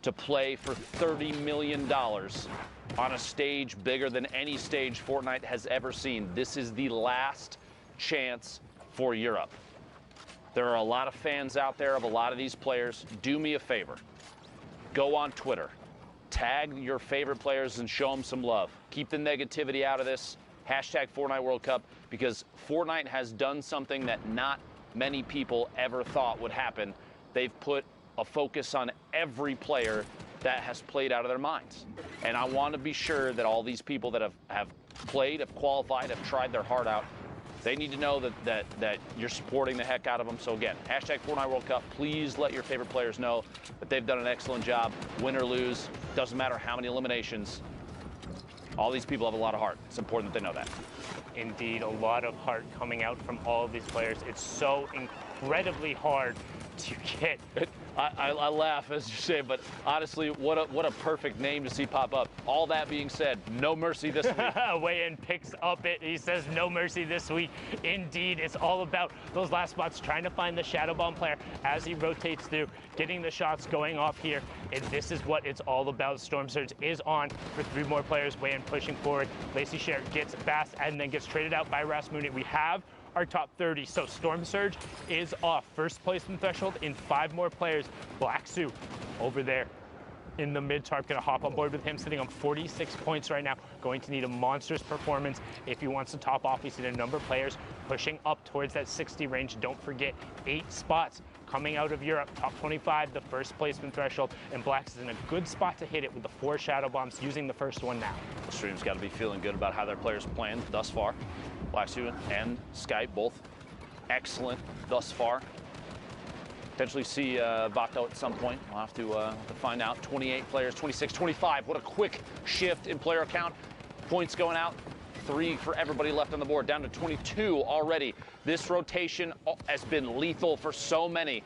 to play for $30 million on a stage bigger than any stage Fortnite has ever seen. This is the last chance for Europe. There are a lot of fans out there of a lot of these players. Do me a favor. Go on Twitter. Tag your favorite players and show them some love. Keep the negativity out of this. Hashtag Fortnite World Cup, because Fortnite has done something that not many people ever thought would happen. They've put a focus on every player that has played out of their minds. And I want to be sure that all these people that have played, have qualified, have tried their heart out, they need to know that you're supporting the heck out of them. So again, hashtag Fortnite World Cup, please let your favorite players know that they've done an excellent job. Win or lose, doesn't matter how many eliminations. All these people have a lot of heart. It's important that they know that. Indeed, a lot of heart coming out from all of these players. It's so incredibly hard to get. I laugh as you say, but honestly, what a perfect name to see pop up. All that being said, no mercy this week. Weigh-in picks up it. He says no mercy this week. Indeed, it's all about those last spots, trying to find the Shadow Bomb player as he rotates through, getting the shots going off here. And this is what it's all about. Storm Surge is on for 3 more players. Weigh-in pushing forward. Lacey Sher gets Bass and then gets traded out by Rasmussen. We have our top 30. So Storm Surge is off. First place in the threshold in 5 more players. Black Sue over there in the mid-tarp, going to hop on board with him, sitting on 46 points right now. Going to need a monstrous performance if he wants to top off. He's seen a number of players pushing up towards that 60 range. Don't forget, 8 spots coming out of Europe. Top 25, the first placement threshold, and Blacks is in a good spot to hit it with the 4 Shadow Bombs, using the first one now. The stream's got to be feeling good about how their players playing thus far. Black Sue and Skype both excellent thus far. Potentially see Vato at some point. We'll have to find out. 28 players, 26, 25. What a quick shift in player count. Points going out. 3 for everybody left on the board, down to 22 already. This rotation has been lethal for so many.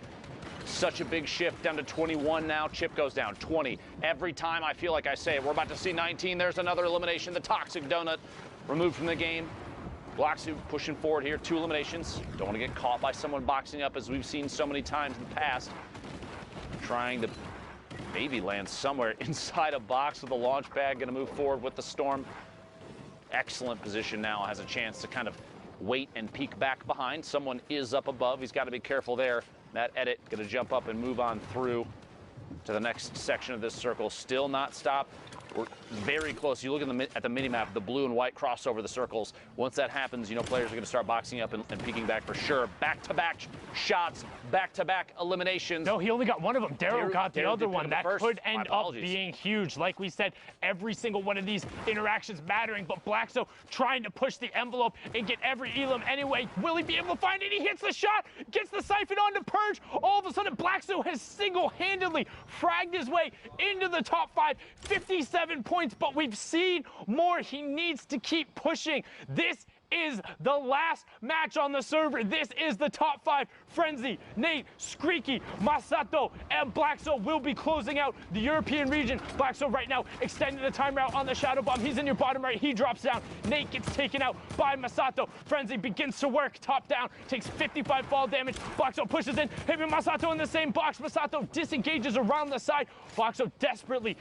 Such a big shift, down to 21 now. Chip goes down, 20. Every time I feel like I say, we're about to see 19, there's another elimination. The Toxic Donut removed from the game. Black Sue pushing forward here, 2 eliminations. Don't want to get caught by someone boxing up, as we've seen so many times in the past. Trying to maybe land somewhere inside a box with a launch pad. Going to move forward with the Storm. Excellent position now. Has a chance to kind of wait and peek back behind. Someone is up above. He's got to be careful there. That Edit going to jump up and move on through to the next section of this circle. Still not stopped. We're very close. You look at the mini-map, the blue and white cross over the circles. Once that happens, you know players are going to start boxing up and peeking back for sure. Back-to-back shots, back-to-back eliminations. No, he only got one of them. Darrow got the other one. That first. could end up being huge. Like we said, every single one of these interactions mattering, but Blackso trying to push the envelope and get every elim anyway. Will he be able to find it? He hits the shot, gets the siphon onto Purge. All of a sudden, Blackso has single-handedly fragged his way into the top 5, 57 points, but we've seen more. He needs to keep pushing. This is the last match on the server. This is the top 5. Frenzy, Nate, Screeky, Masato, and Blackso will be closing out the European region. Blackso right now extending the timeout on the Shadow Bomb. He's in your bottom right. He drops down. Nate gets taken out by Masato. Frenzy begins to work. Top down. Takes 55 fall damage. Blackso pushes in. Him and Masato in the same box. Masato disengages around the side. Blackso desperately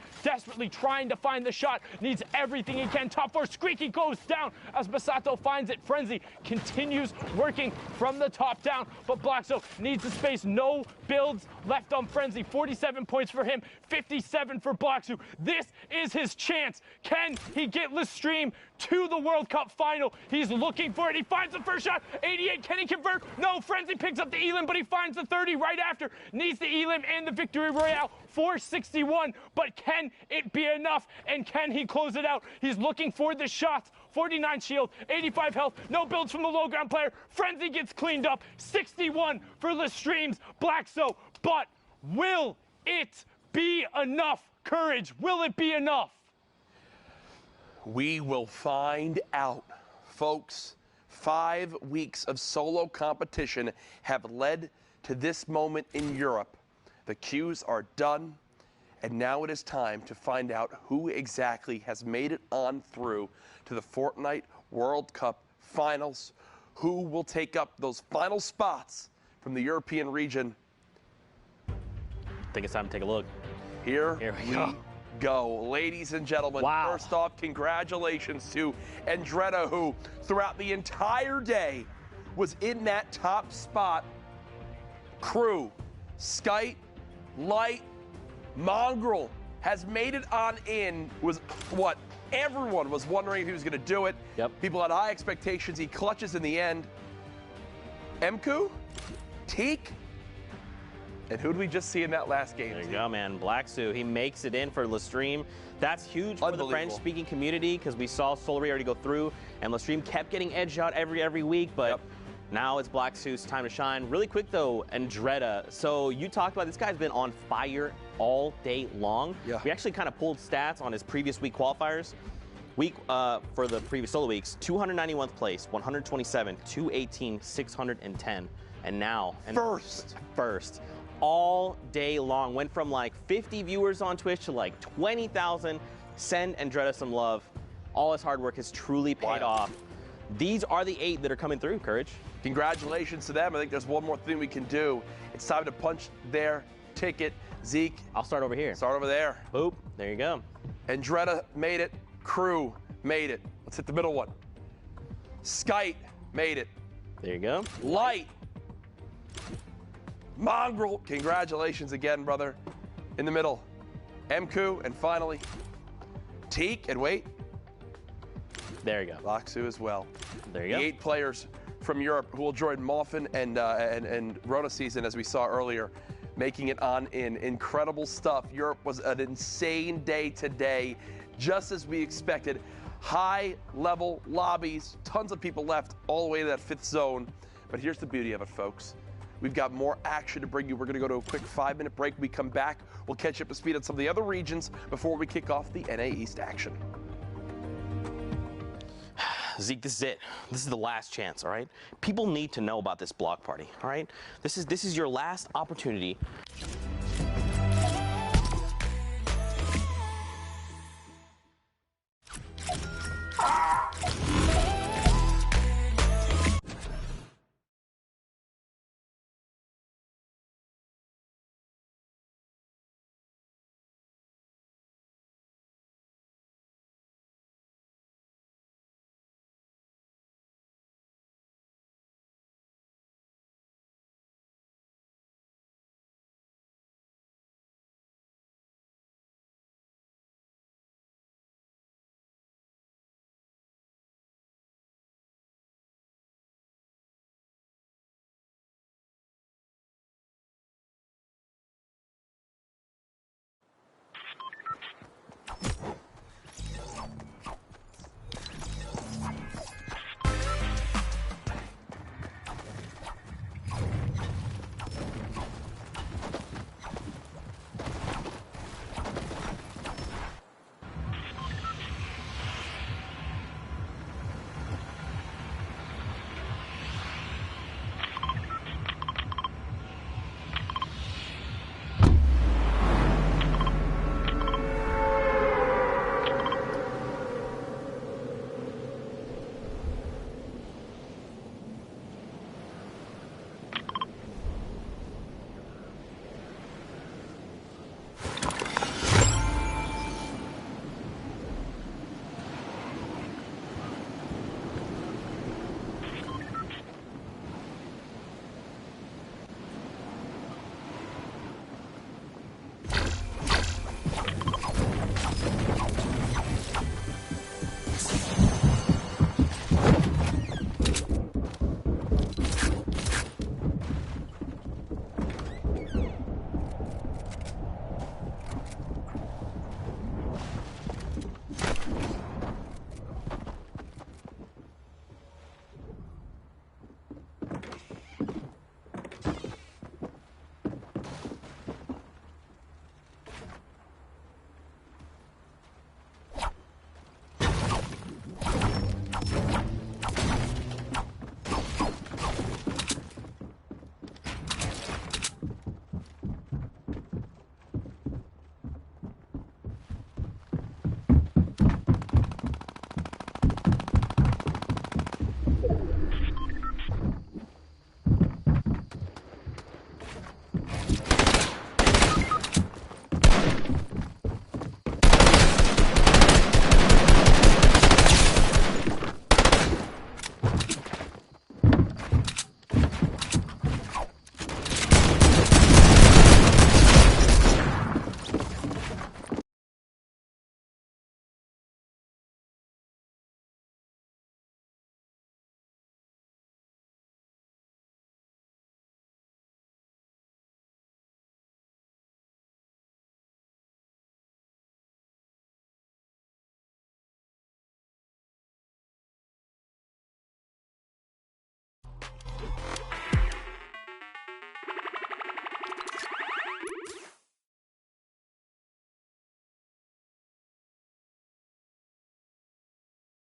trying to find the shot. Needs everything he can. Top 4. Screeky goes down as Masato finds it. Frenzy continues working from the top down, but Blackso needs the space. No builds left on Frenzy. 47 points for him, 57 for Blackso. This is his chance. Can he get Lestream to the World Cup final? He's looking for it. He finds the first shot. 88. Can he convert? No. Frenzy picks up the elim, but he finds the 30 right after. Needs the elim and the victory royale. 461, but can it be enough? And can he close it out? He's looking for the shots. 49 shield, 85 health, no builds from the low ground player. Frenzy gets cleaned up. 61 for Lestream's Blackso, but will it be enough? Courage, will it be enough? We will find out, folks. 5 weeks of solo competition have led to this moment in Europe. The queues are done, and now it is time to find out who exactly has made it on through to the Fortnite World Cup finals. Who will take up those final spots from the European region? I think it's time to take a look. Here we go. Ladies and gentlemen, first off, congratulations to Andretta, who throughout the entire day was in that top spot. Crew, Skype, Light, Mongrel has made it on in. Was what everyone was wondering if he was going to do it. Yep. People had high expectations. He clutches in the end. Mku, Teak. And who did we just see in that last game? There you go, man. Blacksu, he makes it in for Lestream. That's huge for the French-speaking community because we saw Solary already go through, and Lestream kept getting edged out every week, but now it's Blacksu's time to shine. Really quick, though, Andretta. So you talked about this guy's been on fire all day long. Yeah. We actually kind of pulled stats on his previous week qualifiers. For the previous solo weeks, 291th place, 127, 218, 610, and now first. All day long. Went from like 50 viewers on Twitch to like 20,000. Send Andretta some love. All his hard work has truly paid off. These are the 8 that are coming through, Courage. Congratulations to them. I think there's one more thing we can do. It's time to punch their ticket. Zeke. I'll start over here. Start over there. Boop. There you go. Andretta made it. Crew made it. Let's hit the middle one. Skite made it. There you go. Light. Mongrel, congratulations again, brother. In the middle, Mku, and finally, Teak, and wait. There you go. Blacksu as well. There you go. The 8 players from Europe who will join Moffin and Rona season, as we saw earlier, making it on in. Incredible stuff. Europe was an insane day today, just as we expected. High-level lobbies, tons of people left all the way to that 5th zone. But here's the beauty of it, folks. We've got more action to bring you. We're going to go to a quick 5-minute break. When we come back, we'll catch you up to speed on some of the other regions before we kick off the NA East action. Zeke, this is it. This is the last chance, all right? People need to know about this block party, all right? This is your last opportunity.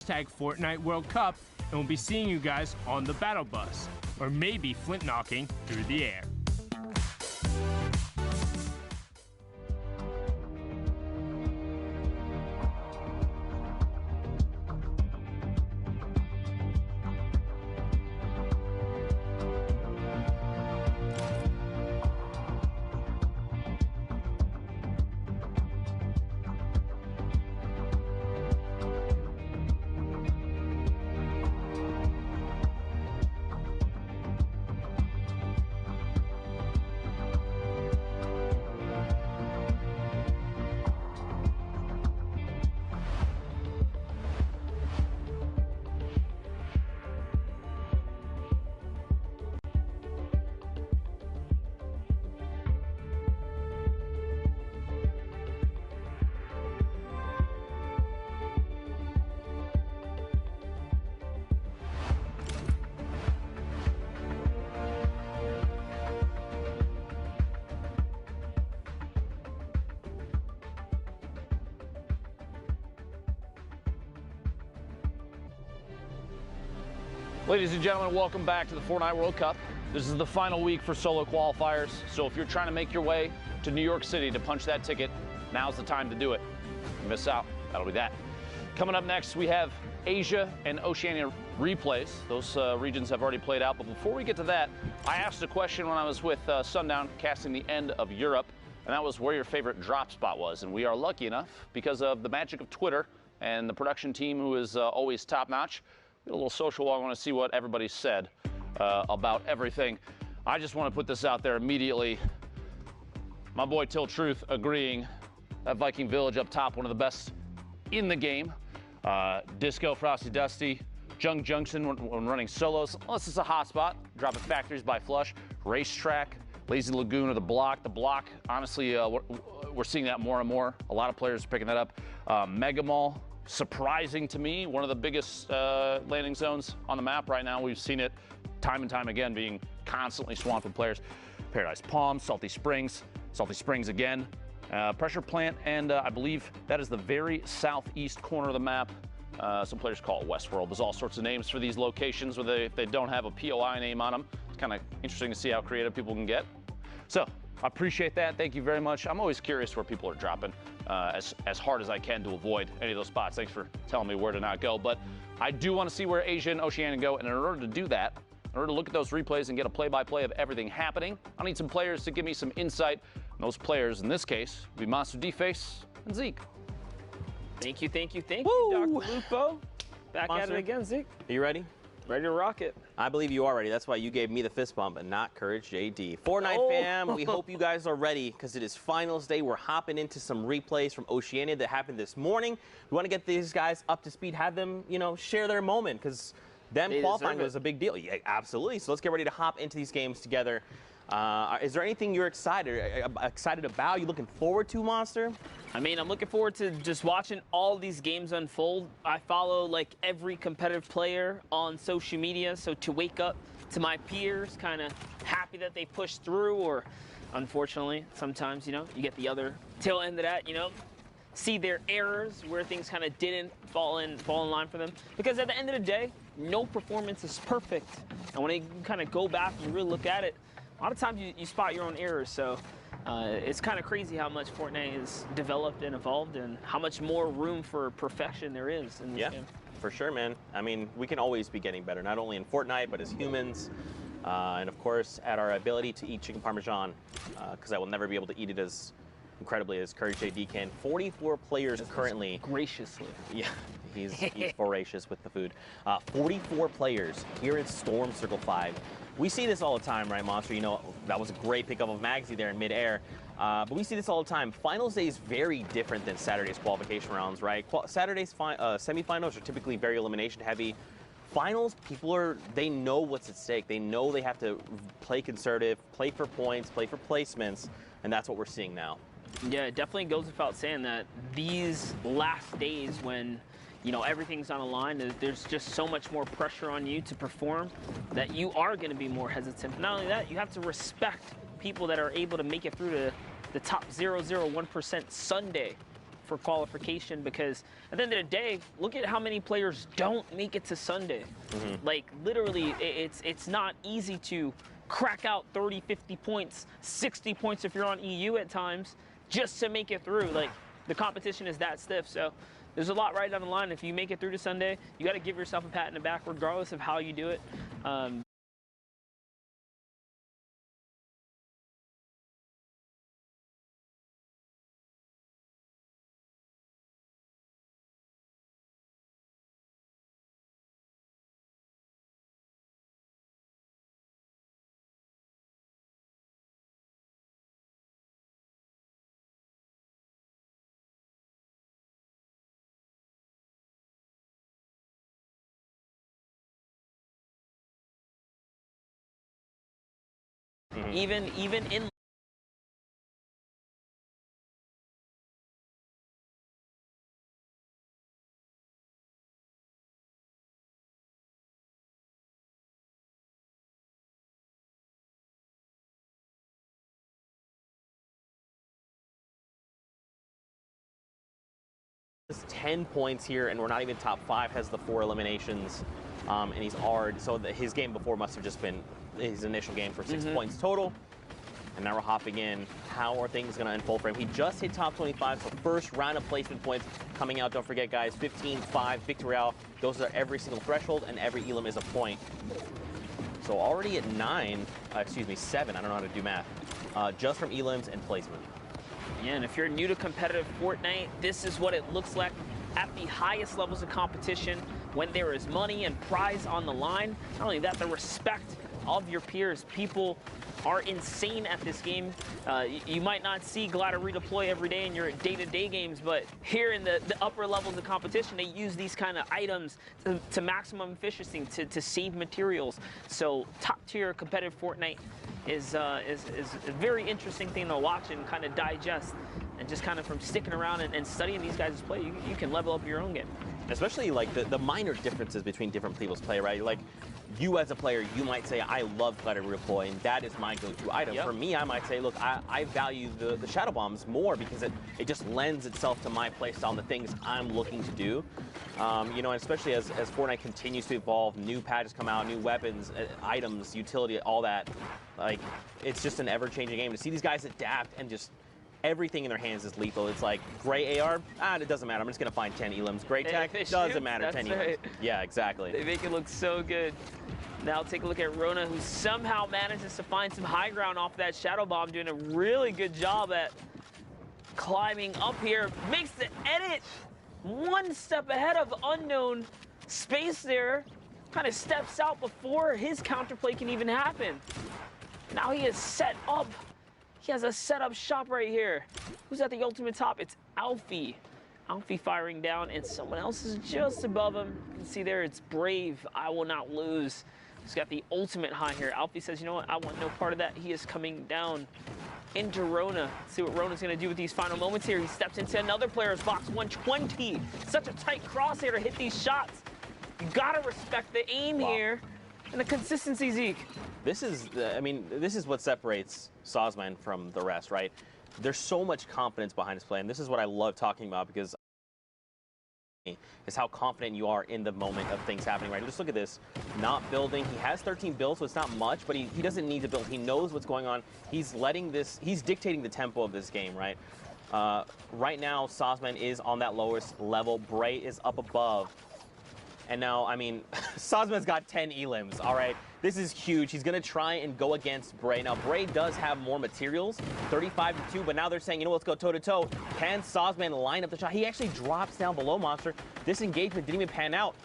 hashtag Fortnite World Cup, and we'll be seeing you guys on the battle bus, or maybe flint knocking through the air. Ladies and gentlemen, welcome back to the Fortnite World Cup. This is the final week for solo qualifiers, so if you're trying to make your way to New York City to punch that ticket, now's the time to do it. If you miss out, that'll be that. Coming up next, we have Asia and Oceania replays. Those regions have already played out, but before we get to that, I asked a question when I was with Sundown casting the end of Europe, and that was where your favorite drop spot was. And we are lucky enough, because of the magic of Twitter and the production team who is always top-notch, a little social walk. I want to see what everybody said about everything. I just want to put this out there immediately. My boy Till Truth agreeing that Viking Village up top, one of the best in the game. Disco, Frosty Dusty, Jung Junction when running solos, unless it's a hotspot. Dropping Factories by Flush, Racetrack, Lazy Lagoon or the Block. The Block, honestly, we're seeing that more and more. A lot of players are picking that up. Mega Mall. Surprising to me, one of the biggest landing zones on the map right now. We've seen it time and time again being constantly swamped with players. Paradise Palms, Salty Springs again, Pressure Plant, and I believe that is the very southeast corner of the map. Some players call it Westworld. There's all sorts of names for these locations where if they don't have a POI name on them. It's kind of interesting to see how creative people can get. So I appreciate that. Thank you very much. I'm always curious where people are dropping as hard as I can to avoid any of those spots. Thanks for telling me where to not go. But I do want to see where Asia and Oceania go. And in order to do that, in order to look at those replays and get a play-by-play of everything happening, I need some players to give me some insight. And those players, in this case, will be Monster D-Face and Zeke. Thank you, Dr. Woo! Lupo. Back Monster, at it again, Zeke. Are you ready? Ready to rock it. I believe you are ready. That's why you gave me the fist bump and not Courage JD. Fortnite fam, we hope you guys are ready because it is finals day. We're hopping into some replays from Oceania that happened this morning. We want to get these guys up to speed, have them, share their moment because them qualifying was a big deal. Yeah, absolutely. So let's get ready to hop into these games together. Is there anything you're excited about? You looking forward to, Monster? I mean, I'm looking forward to just watching all these games unfold. I follow like every competitive player on social media, so to wake up to my peers, kind of happy that they pushed through, or unfortunately, sometimes, you get the other tail end of that, see their errors where things kind of didn't fall in line for them. Because at the end of the day, no performance is perfect. And when you kind of go back and really look at it, a lot of times you spot your own errors. So it's kind of crazy how much Fortnite has developed and evolved and how much more room for perfection there is in this game. For sure, man. I mean, we can always be getting better, not only in Fortnite, but as humans. And of course, at our ability to eat chicken parmesan, because I will never be able to eat it as incredibly as Courage JD can. 44 players currently. Graciously. Yeah, he's voracious with the food. 44 players here at Storm Circle 5. We see this all the time, right, Monster? That was a great pickup of Magsy there in midair. But we see this all the time. Finals day is very different than Saturday's qualification rounds, right? Saturday's semifinals are typically very elimination heavy. Finals, they know what's at stake. They know they have to play conservative, play for points, play for placements, and that's what we're seeing now. Yeah, it definitely goes without saying that these last days when everything's on the line, there's just so much more pressure on you to perform that you are going to be more hesitant. But not only that, you have to respect people that are able to make it through to the top 0.01% Sunday for qualification, because at the end of the day, look at how many players don't make it to Sunday. Like, literally, it's not easy to crack out 30, 50 points, 60 points if you're on EU at times, just to make it through. Like, the competition is that stiff. So there's a lot right down the line. If you make it through to Sunday, you got to give yourself a pat in the back, regardless of how you do it. Even in Just 10 points here, and we're not even top 5, has the 4 eliminations, and he's Ard. So his game before must have just been his initial game for 6 points total. And now we're hopping in. How are things going to unfold for him? He just hit top 25, so first round of placement points coming out. Don't forget, guys, 15, 5, Victorial. Those are every single threshold, and every elim is a point. So already at 7, I don't know how to do math, just from elims and placement. Yeah, and if you're new to competitive Fortnite, this is what it looks like at the highest levels of competition when there is money and prize on the line. Not only that, the respect of your peers. People are insane at this game. You might not see Glider redeploy every day in your day-to-day games, but here in the upper levels of competition, they use these kind of items to maximum efficiency, to save materials. So top-tier competitive Fortnite is a very interesting thing to watch and kind of digest. And just kind of from sticking around and studying these guys' play, you can level up your own game. Especially like the minor differences between different people's play, right? Like you as a player, you might say, I love Glider redeploy, and that is my go-to item. Yep. For me, I might say, look, I value the Shadow Bombs more because it just lends itself to my playstyle and the things I'm looking to do. You know, and especially as Fortnite continues to evolve, new patches come out, new weapons, items, utility, all that. Like, it's just an ever-changing game. To see these guys adapt and just everything in their hands is lethal. It's like gray AR, it doesn't matter. I'm just going to find 10 elims. Gray tech, doesn't matter. 10 elims. Right. Yeah, exactly. They make it look so good. Now take a look at Rona, who somehow manages to find some high ground off that Shadow Bomb, doing a really good job at climbing up here. Makes the edit one step ahead of Unknown. Space there, kind of steps out before his counterplay can even happen. Now he is set up. He has a setup shop right here. Who's at the ultimate top? It's Alfie. Alfie firing down, and someone else is just above him. You can see there, it's Brave. I will not lose. He's got the ultimate high here. Alfie says, you know what? I want no part of that. He is coming down into Rona. Let's see what Rona's going to do with these final moments here. He steps into another player's box. 120. Such a tight crosshair to hit these shots. You got to respect the aim here and the consistency, Zeke. This is, this is what separates Sazman from the rest, right? There's so much confidence behind his play, and this is what I love talking about because is how confident you are in the moment of things happening, right? Just look at this, not building. He has 13 builds, so it's not much, but he doesn't need to build. He knows what's going on. He's dictating the tempo of this game, right? Right now, Sazman is on that lowest level. Bray is up above. And now, I mean, Sazman's got 10 elims, all right? This is huge. He's going to try and go against Bray. Now, Bray does have more materials, 35-2, but now they're saying, you know, let's go toe-to-toe. Can Sazman line up the shot? He actually drops down below Monster. This engagement didn't even pan out.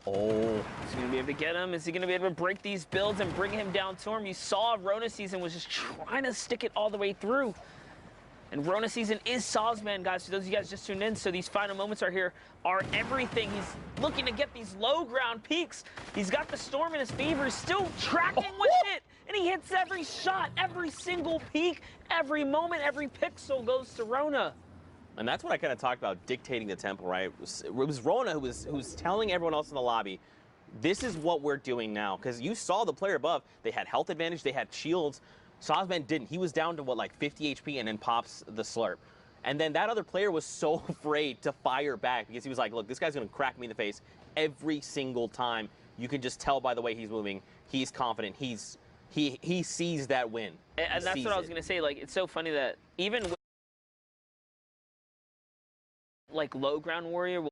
Oh. Is he going to be able to get him? Is he going to be able to break these builds and bring him down to him? You saw Rona Season was just trying to stick it all the way through. And Rona Season is Sazman, guys. For those of you guys just tuned in, so these final moments are everything. He's looking to get these low ground peaks. He's got the storm in his favor. He's still tracking with it. And he hits every shot, every single peak, every moment, every pixel goes to Rona. And that's what I kind of talked about, dictating the tempo, right? It was Rona who was telling everyone else in the lobby, this is what we're doing now. Because you saw the player above. They had health advantage. They had shields. Sazman didn't. He was down to, what, like 50 HP and then pops the slurp. And then that other player was so afraid to fire back because he was like, look, this guy's going to crack me in the face every single time. You can just tell by the way he's moving. He's confident. He sees that win. And that's what I was going to say. Like, it's so funny that even with, like, low ground warrior,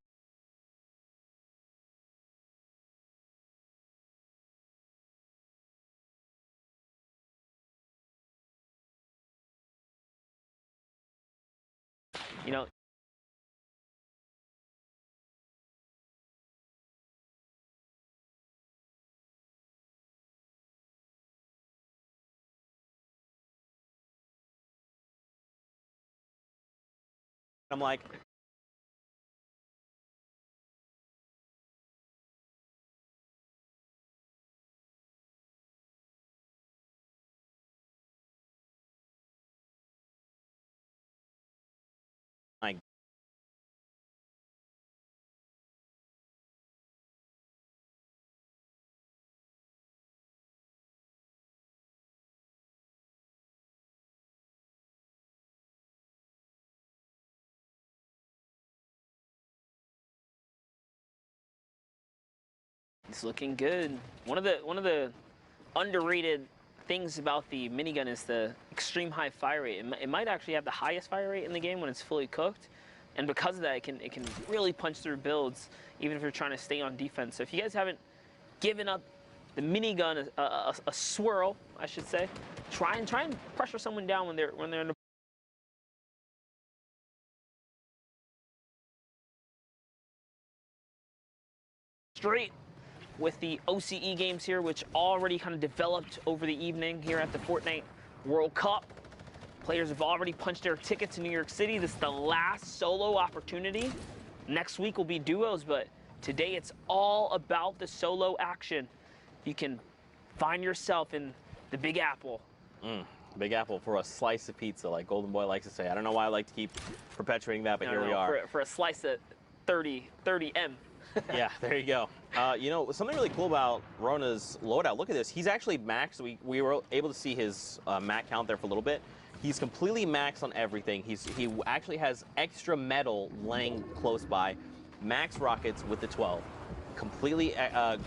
you know, I'm like, it's looking good. One of the underrated things about the minigun is the extreme high fire rate. It might actually have the highest fire rate in the game when it's fully cooked, and because of that, it can really punch through builds, even if you're trying to stay on defense. So if you guys haven't given up the minigun a swirl, I should say, try and pressure someone down when they're in the straight with the OCE games here, which already kind of developed over the evening here at the Fortnite World Cup. Players have already punched their ticket to New York City. This is the last solo opportunity. Next week will be duos, but today it's all about the solo action. You can find yourself in the Big Apple. Big Apple for a slice of pizza, like Golden Boy likes to say. I don't know why I like to keep perpetuating that, but here we are. For a slice of 30M. Yeah, there you go. You know, something really cool about Rona's loadout, look at this. He's actually maxed. We were able to see his mat count there for a little bit. He's completely maxed on everything. He actually has extra metal laying close by. Max rockets with the 12. Completely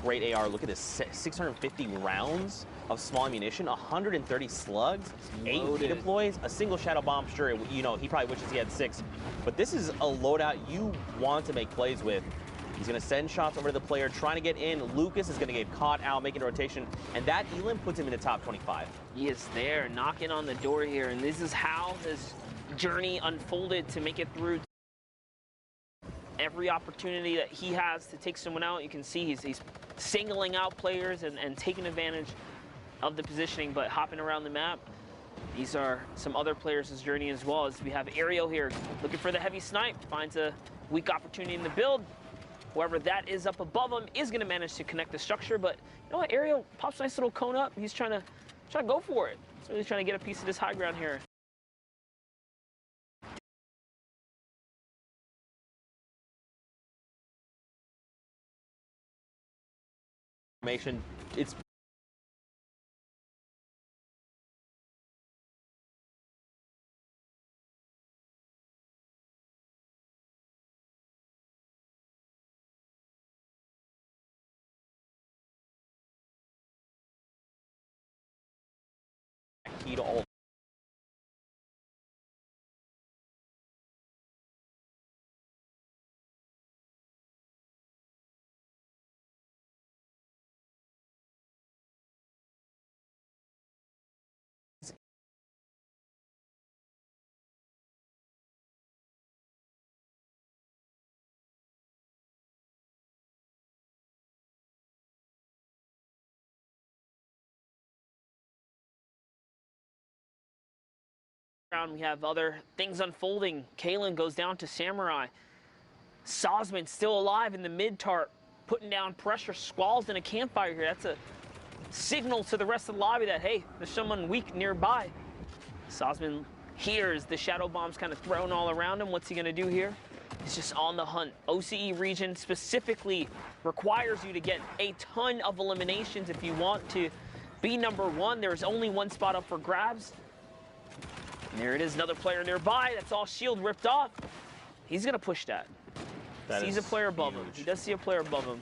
great AR. Look at this, 650 rounds of small ammunition, 130 slugs, 8 deploys, a single shadow bomb. Sure, you know, he probably wishes he had 6. But this is a loadout you want to make plays with. He's going to send shots over to the player, trying to get in. Lucas is going to get caught out, making a rotation, and that elim puts him in the top 25. He is there, knocking on the door here, and this is how his journey unfolded to make it through. Every opportunity that he has to take someone out, you can see he's singling out players and taking advantage of the positioning, but hopping around the map. These are some other players' journey as well, as we have Ariel here looking for the heavy snipe, finds a weak opportunity in the build. Whoever that is up above him is going to manage to connect the structure, but you know what? Ariel pops a nice little cone up. He's trying to go for it. He's really trying to get a piece of this high ground here. It's key to all. We have other things unfolding. Kalen goes down to Samurai. Sosman still alive in the mid-tart, putting down pressure. Squall's in a campfire here. That's a signal to the rest of the lobby that, hey, there's someone weak nearby. Sosman hears the shadow bombs kind of thrown all around him. What's he going to do here? He's just on the hunt. OCE region specifically requires you to get a ton of eliminations if you want to be #1. There's only one spot up for grabs. And there it is, another player nearby. That's all shield ripped off. He's going to push that. Sees a player above him. He does see a player above him.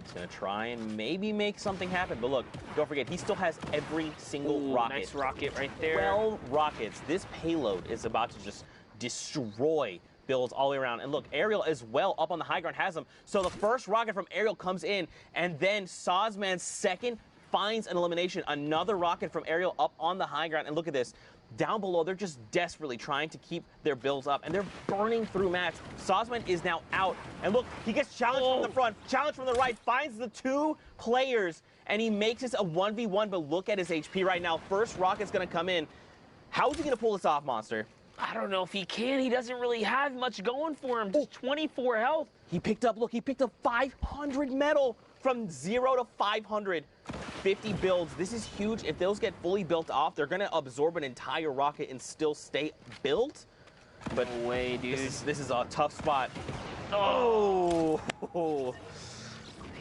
He's going to try and maybe make something happen. But look, don't forget, he still has every single rocket. Nice rocket right there. 12 rockets. This payload is about to just destroy builds all the way around. And look, Aerial as well up on the high ground has them. So the first rocket from Aerial comes in, and then Sazman's second finds an elimination. Another rocket from Aerial up on the high ground. And look at this. Down below, they're just desperately trying to keep their builds up, and they're burning through mats. Sazman is now out, and look, he gets challenged from the front, challenged from the right, finds the 2 players, and he makes this a 1v1, but look at his HP right now. First rocket's going to come in. How is he going to pull this off, Monster? I don't know if he can. He doesn't really have much going for him. Just 24 health. He picked up 500 metal from 0 to 500. 50 builds. This is huge. If those get fully built off, they're going to absorb an entire rocket and still stay built. But no way, dude. This is a tough spot. Oh.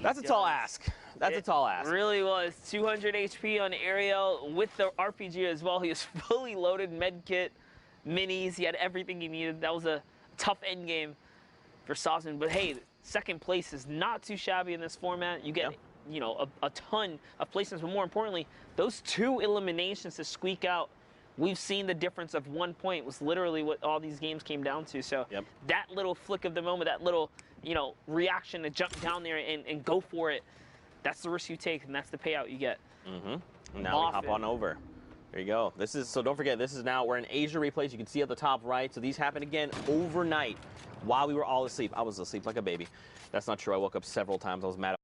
That's a tall ask. That's a tall ask. It really was. 200 HP on Aerial with the RPG as well. He was fully loaded, med kit, minis. He had everything he needed. That was a tough end game for Sazman. But hey, second place is not too shabby in this format. You get you know, a ton of placements, but more importantly, those 2 eliminations to squeak out, we've seen the difference of 1 point was literally what all these games came down to. So that little flick of the moment, that little, you know, reaction to jump down there and go for it, that's the risk you take, and that's the payout you get. Now we hop on over. There you go. This is, so don't forget, this is now, we're in Asia replays. You can see at the top right. So these happen again overnight while we were all asleep. I was asleep like a baby. That's not true. I woke up several times. I was mad.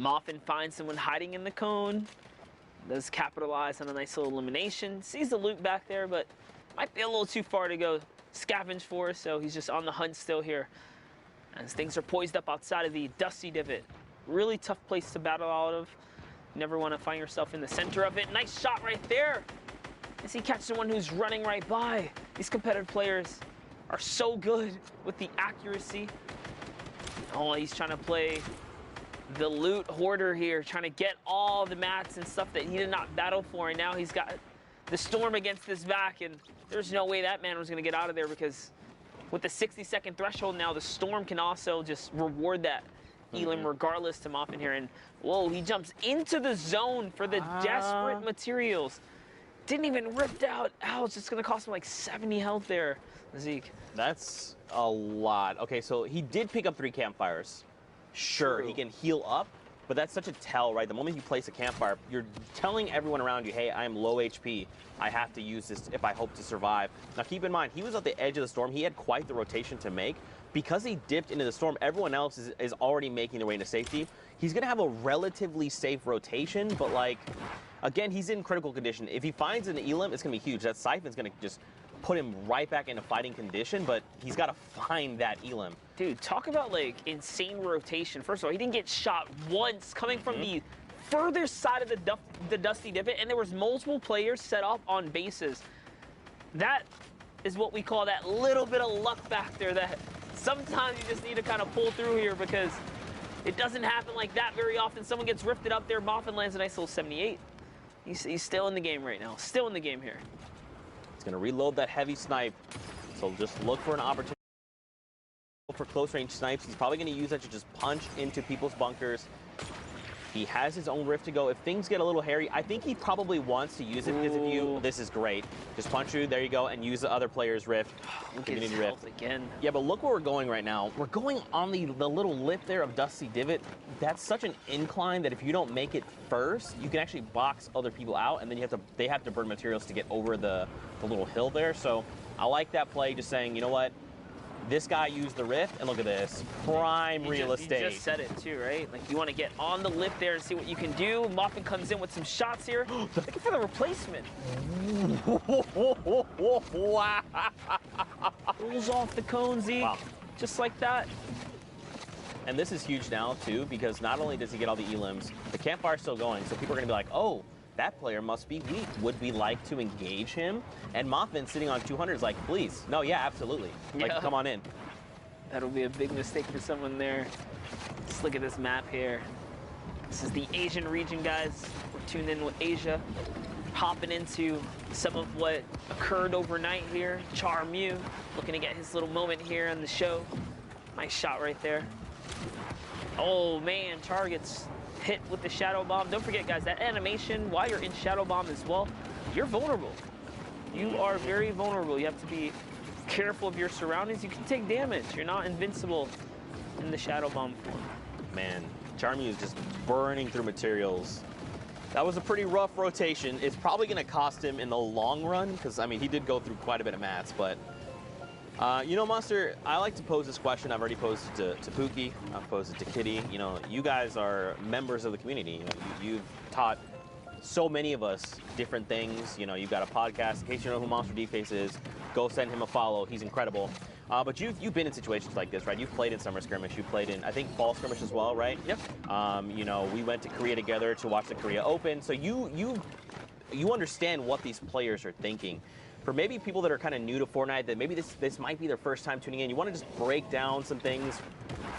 Moffin finds someone hiding in the cone. Does capitalize on a nice little elimination. Sees the loot back there, but might be a little too far to go scavenge for, so he's just on the hunt still here. As things are poised up outside of the Dusty Divot. Really tough place to battle out of. Never want to find yourself in the center of it. Nice shot right there. As he catches someone who's running right by. These competitive players are so good with the accuracy. Oh, he's trying to play the loot hoarder here, trying to get all the mats and stuff that he did not battle for, and now he's got the storm against his back, and there's no way that man was going to get out of there, because with the 60-second threshold now, the storm can also just reward that Elim regardless to Moffin here. And whoa, he jumps into the zone for the desperate materials. Didn't even rip out. Ow, it's just going to cost him like 70 health there, Zeke. That's a lot. Okay, so he did pick up 3 campfires. Sure, he can heal up, but that's such a tell, right? The moment you place a campfire, you're telling everyone around you, hey, I am low HP. I have to use this if I hope to survive. Now, keep in mind, he was at the edge of the storm. He had quite the rotation to make. Because he dipped into the storm, everyone else is already making their way into safety. He's going to have a relatively safe rotation, but, like, again, he's in critical condition. If he finds an Elim, it's going to be huge. That Siphon's going to just put him right back into fighting condition, but he's got to find that Elim. Dude, talk about, like, insane rotation. First of all, he didn't get shot once coming from the further side of the Dusty Divot, and there was multiple players set up on bases. That is what we call that little bit of luck factor that sometimes you just need to kind of pull through here, because it doesn't happen like that very often. Someone gets rifted up there. Moffin lands a nice little 78. He's still in the game right now. Still in the game here. He's going to reload that heavy snipe. So just look for an opportunity for close range snipes. He's probably going to use that to just punch into people's bunkers. He has his own rift to go. If things get a little hairy, I think he probably wants to use it, because if you, this is great. Just punch through, there you go, and use the other player's rift. Look at his health again. Yeah, but look where we're going right now. We're going on the little lip there of Dusty Divot. That's such an incline that if you don't make it first, you can actually box other people out, and then they have to burn materials to get over the little hill there. So I like that play, just saying, you know what? This guy used the rift, and look at this. Prime real estate. You just said it too, right? Like, you want to get on the lift there and see what you can do. Moffin comes in with some shots here. Looking for the replacement. Wow. Pulls off the cone, Zeke. Wow. Just like that. And this is huge now, too, because not only does he get all the elims, the campfire's still going, so people are going to be like, oh, that player must be weak. Would we like to engage him? And Moffin sitting on 200 is like, please. No, yeah, absolutely. Like, come on in. That'll be a big mistake for someone there. Just look at this map here. This is the Asian region, guys. We're tuned in with Asia. Hopping into some of what occurred overnight here. Char Mew looking to get his little moment here on the show. Nice shot right there. Oh man, Char gets hit with the Shadow Bomb. Don't forget, guys, that animation while you're in Shadow Bomb as well, you're vulnerable. You are very vulnerable. You have to be careful of your surroundings. You can take damage. You're not invincible in the Shadow Bomb form. Man, Char Mew is just burning through materials. That was a pretty rough rotation. It's probably going to cost him in the long run because, I mean, he did go through quite a bit of mats. But, you know, Monster, I like to pose this question. I've already posed it to Pookie. I've posed it to Kitty. You know, you guys are members of the community. You know, you've taught so many of us different things. You know, you've got a podcast. In case you know who Monster D-Face is, go send him a follow. He's incredible. But you've been in situations like this, right? You've played in Summer Skirmish. You played in, I think, Fall Skirmish as well, right? Yep. You know, we went to Korea together to watch the Korea Open. So you understand what these players are thinking. For maybe people that are kind of new to Fortnite, that maybe this might be their first time tuning in, you want to just break down some things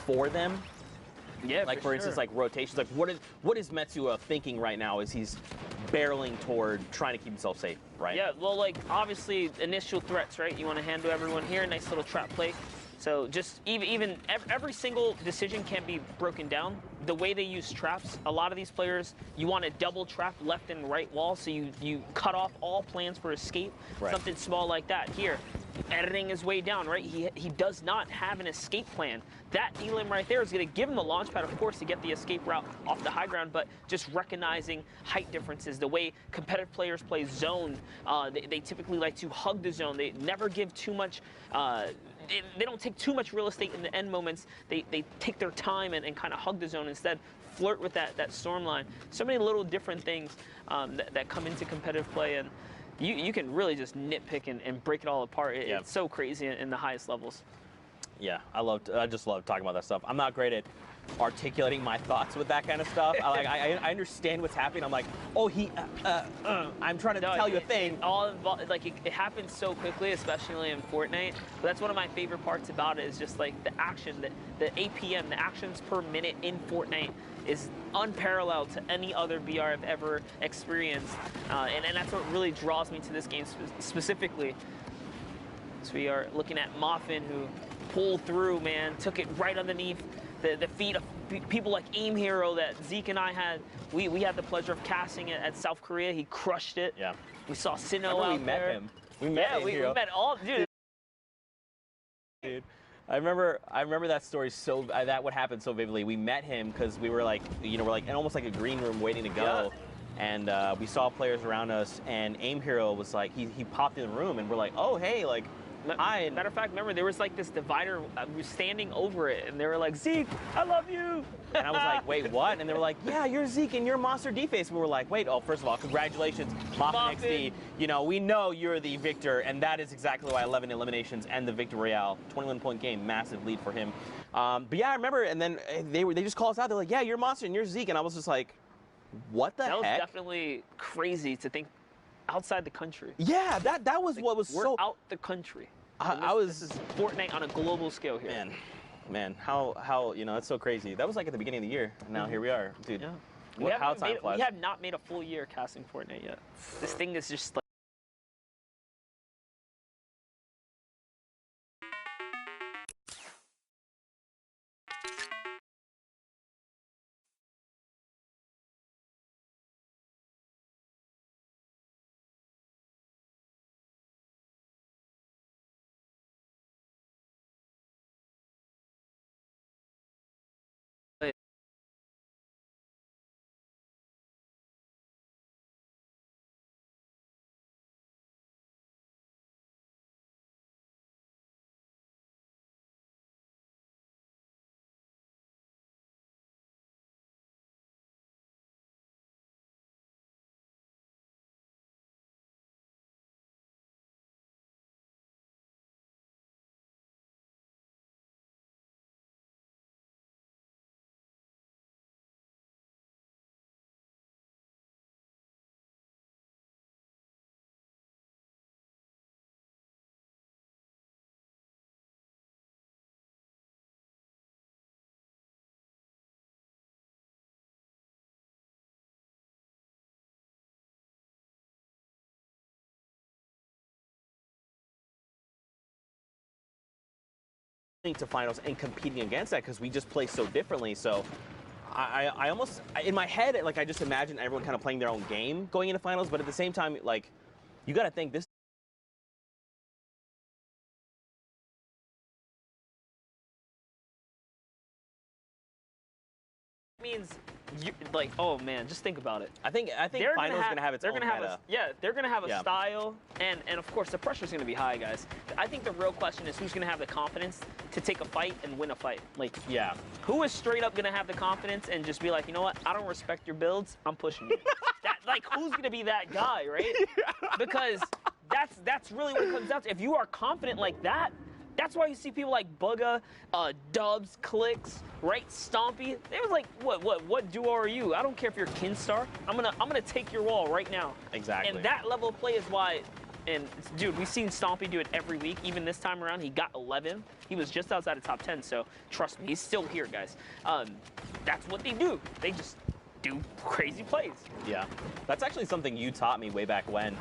for them. Yeah, like for instance, like rotations. Like what is Metsuo thinking right now as he's barreling toward trying to keep himself safe, right? Yeah, well, like obviously initial threats, right? You want to handle everyone here. Nice little trap play. So just even every single decision can be broken down. The way they use traps, a lot of these players, you want to double trap left and right wall, so you cut off all plans for escape. Right. Something small like that. Here, editing his way down, right? He does not have an escape plan. That elim right there is going to give him the launch pad, of course, to get the escape route off the high ground, but just recognizing height differences, the way competitive players play zone, they typically like to hug the zone. They never give too much, they don't take too much real estate in the end moments. They take their time and kind of hug the zone instead, flirt with that storm line. So many little different things that come into competitive play, and you can really just nitpick and break it all apart. It's so crazy in the highest levels. Yeah, I just love talking about that stuff. I'm not great at articulating my thoughts with that kind of stuff. I understand what's happening. I'm like, oh, I'm trying to tell you a thing. All involved, like it happens so quickly, especially in Fortnite. But that's one of my favorite parts about it is just like the action, the APM, the actions per minute in Fortnite is unparalleled to any other BR I've ever experienced. And that's what really draws me to this game specifically. So we are looking at Moffin, who pulled through, man, took it right underneath the feet of people like Aim Hero that Zeke and I had. We had the pleasure of casting it at South Korea. He crushed it. Yeah. We saw Sinnoh out there. We met him. We met all, dude. I remember that story that would happen so vividly. We met him because we were like, you know, we're like in almost like a green room waiting to go. Yeah. And we saw players around us, and Aim Hero was like, he popped in the room, and we're like, oh, hey, like, hi. Matter of fact, remember, there was like this divider, we were standing over it, and they were like, Zeke, I love you. And I was like, wait, what? And they were like, yeah, you're Zeke, and you're Monster D-Face. We were like, wait, oh, first of all, congratulations, Moffin XD. You know, we know you're the victor, and that is exactly why 11 eliminations and the Victor Royale, 21-point game, massive lead for him. But yeah, I remember, and then they just called us out. They're like, yeah, you're Monster, and you're Zeke. And I was just like, what the heck? That was definitely crazy to think outside the country. Yeah, that was like, what was we're so out the country. This is Fortnite on a global scale here. Man, how you know, it's so crazy. That was like at the beginning of the year. Now here we are, dude. Yeah. We have not made a full year casting Fortnite yet. This thing is just like to finals and competing against that because we just play so differently. So I almost, in my head, like I just imagine everyone kind of playing their own game going into finals, but at the same time, like, you got to think this means like, oh man, just think about it. I think finals is gonna have its own meta. They're gonna have a style, and of course the pressure's gonna be high, guys. I think the real question is who's gonna have the confidence to take a fight and win a fight. Like, who is straight up gonna have the confidence and just be like, you know what, I don't respect your builds, I'm pushing you. Like, who's gonna be that guy, right? Because that's really what it comes down to. If you are confident like that, that's why you see people like Bugga, Dubs, Clicks, right? Stompy. They was like, what duo are you? I don't care if you're Kinstar. I'm gonna take your wall right now. Exactly. And that level of play is why. And dude, we've seen Stompy do it every week. Even this time around, he got 11. He was just outside of top 10. So trust me, he's still here, guys. That's what they do. They just do crazy plays. Yeah, that's actually something you taught me way back when.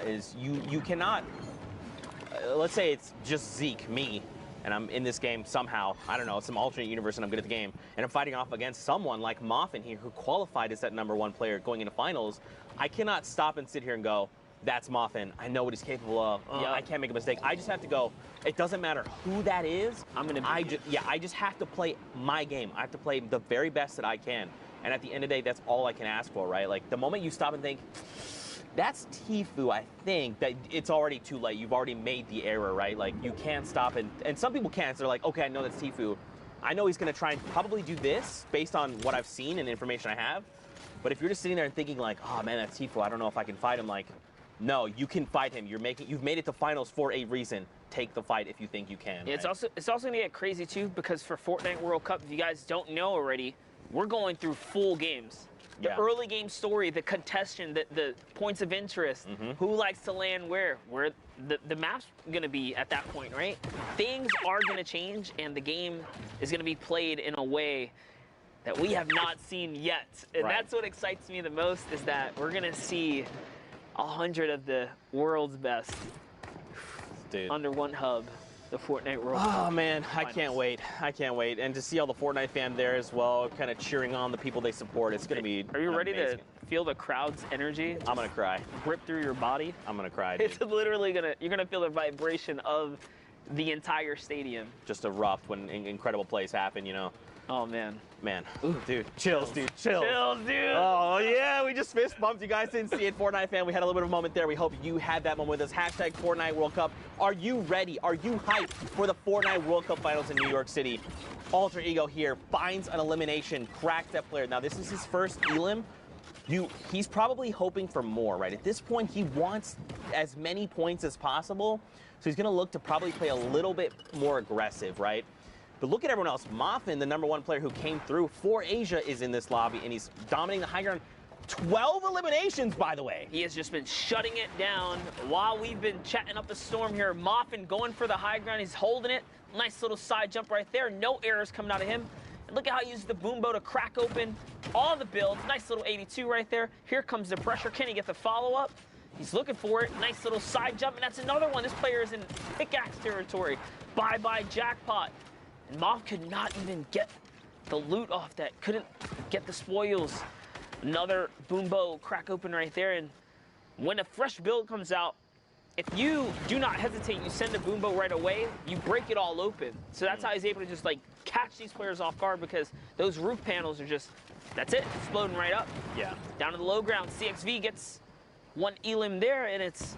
Is you cannot. Let's say it's just Zeke, me, and I'm in this game somehow. I don't know, some alternate universe, and I'm good at the game. And I'm fighting off against someone like Moffin here, who qualified as that #1 player going into finals. I cannot stop and sit here and go, that's Moffin. I know what he's capable of. I can't make a mistake. I just have to go. It doesn't matter who that is. I just have to play my game. I have to play the very best that I can. And at the end of the day, that's all I can ask for, right? Like, the moment you stop and think, that's Tfue, I think that it's already too late. You've already made the error, right? Like, you can't stop, and some people can't. So they're like, okay, I know that's Tfue. I know he's going to try and probably do this based on what I've seen and the information I have. But if you're just sitting there and thinking like, oh man, that's Tfue, I don't know if I can fight him. Like, no, you can fight him. You've made it to finals for a reason. Take the fight if you think you can. Yeah, right? It's also going to get crazy too, because for Fortnite World Cup, if you guys don't know already, we're going through full games. The early game story, the contestant, the points of interest, who likes to land where the map's going to be at that point, right? Things are going to change, and the game is going to be played in a way that we have not seen yet. And that's what excites me the most, is that we're going to see 100 of the world's best under one hub. The Fortnite World Cup. Oh man, I can't wait. I can't wait. And to see all the Fortnite fans there as well, kind of cheering on the people they support, it's going to be Are you ready amazing. to feel the crowd's energy? I'm going to cry. Rip through your body? I'm going to cry, dude. It's literally you're going to feel the vibration of the entire stadium. Just erupt when incredible plays happen, you know. Oh man. Man. Ooh, dude. Chills, dude. Chills. Chills, dude. Oh, yeah. We just fist bumped. You guys didn't see it. Fortnite fan, we had a little bit of a moment there. We hope you had that moment with us. Hashtag Fortnite World Cup. Are you ready? Are you hyped for the Fortnite World Cup finals in New York City? Alter Ego here finds an elimination, cracks that player. Now, this is his first elim. He's probably hoping for more, right? At this point, he wants as many points as possible. So he's going to look to probably play a little bit more aggressive, right? But look at everyone else. Moffin, the #1 player who came through for Asia, is in this lobby, and he's dominating the high ground. 12 eliminations, by the way. He has just been shutting it down while we've been chatting up the storm here. Moffin going for the high ground. He's holding it. Nice little side jump right there. No errors coming out of him. And look at how he uses the boom bow to crack open all the builds. Nice little 82 right there. Here comes the pressure. Can he get the follow-up? He's looking for it. Nice little side jump, and that's another one. This player is in pickaxe territory. Bye-bye jackpot. And Moff could not even get the loot off that. Couldn't get the spoils. Another boom bow crack open right there. And when a fresh build comes out, if you do not hesitate, you send a boom bow right away, you break it all open. So that's how he's able to just like catch these players off guard, because those roof panels are just, that's it, exploding right up. Yeah. Down to the low ground, CXV gets one elim there, and it's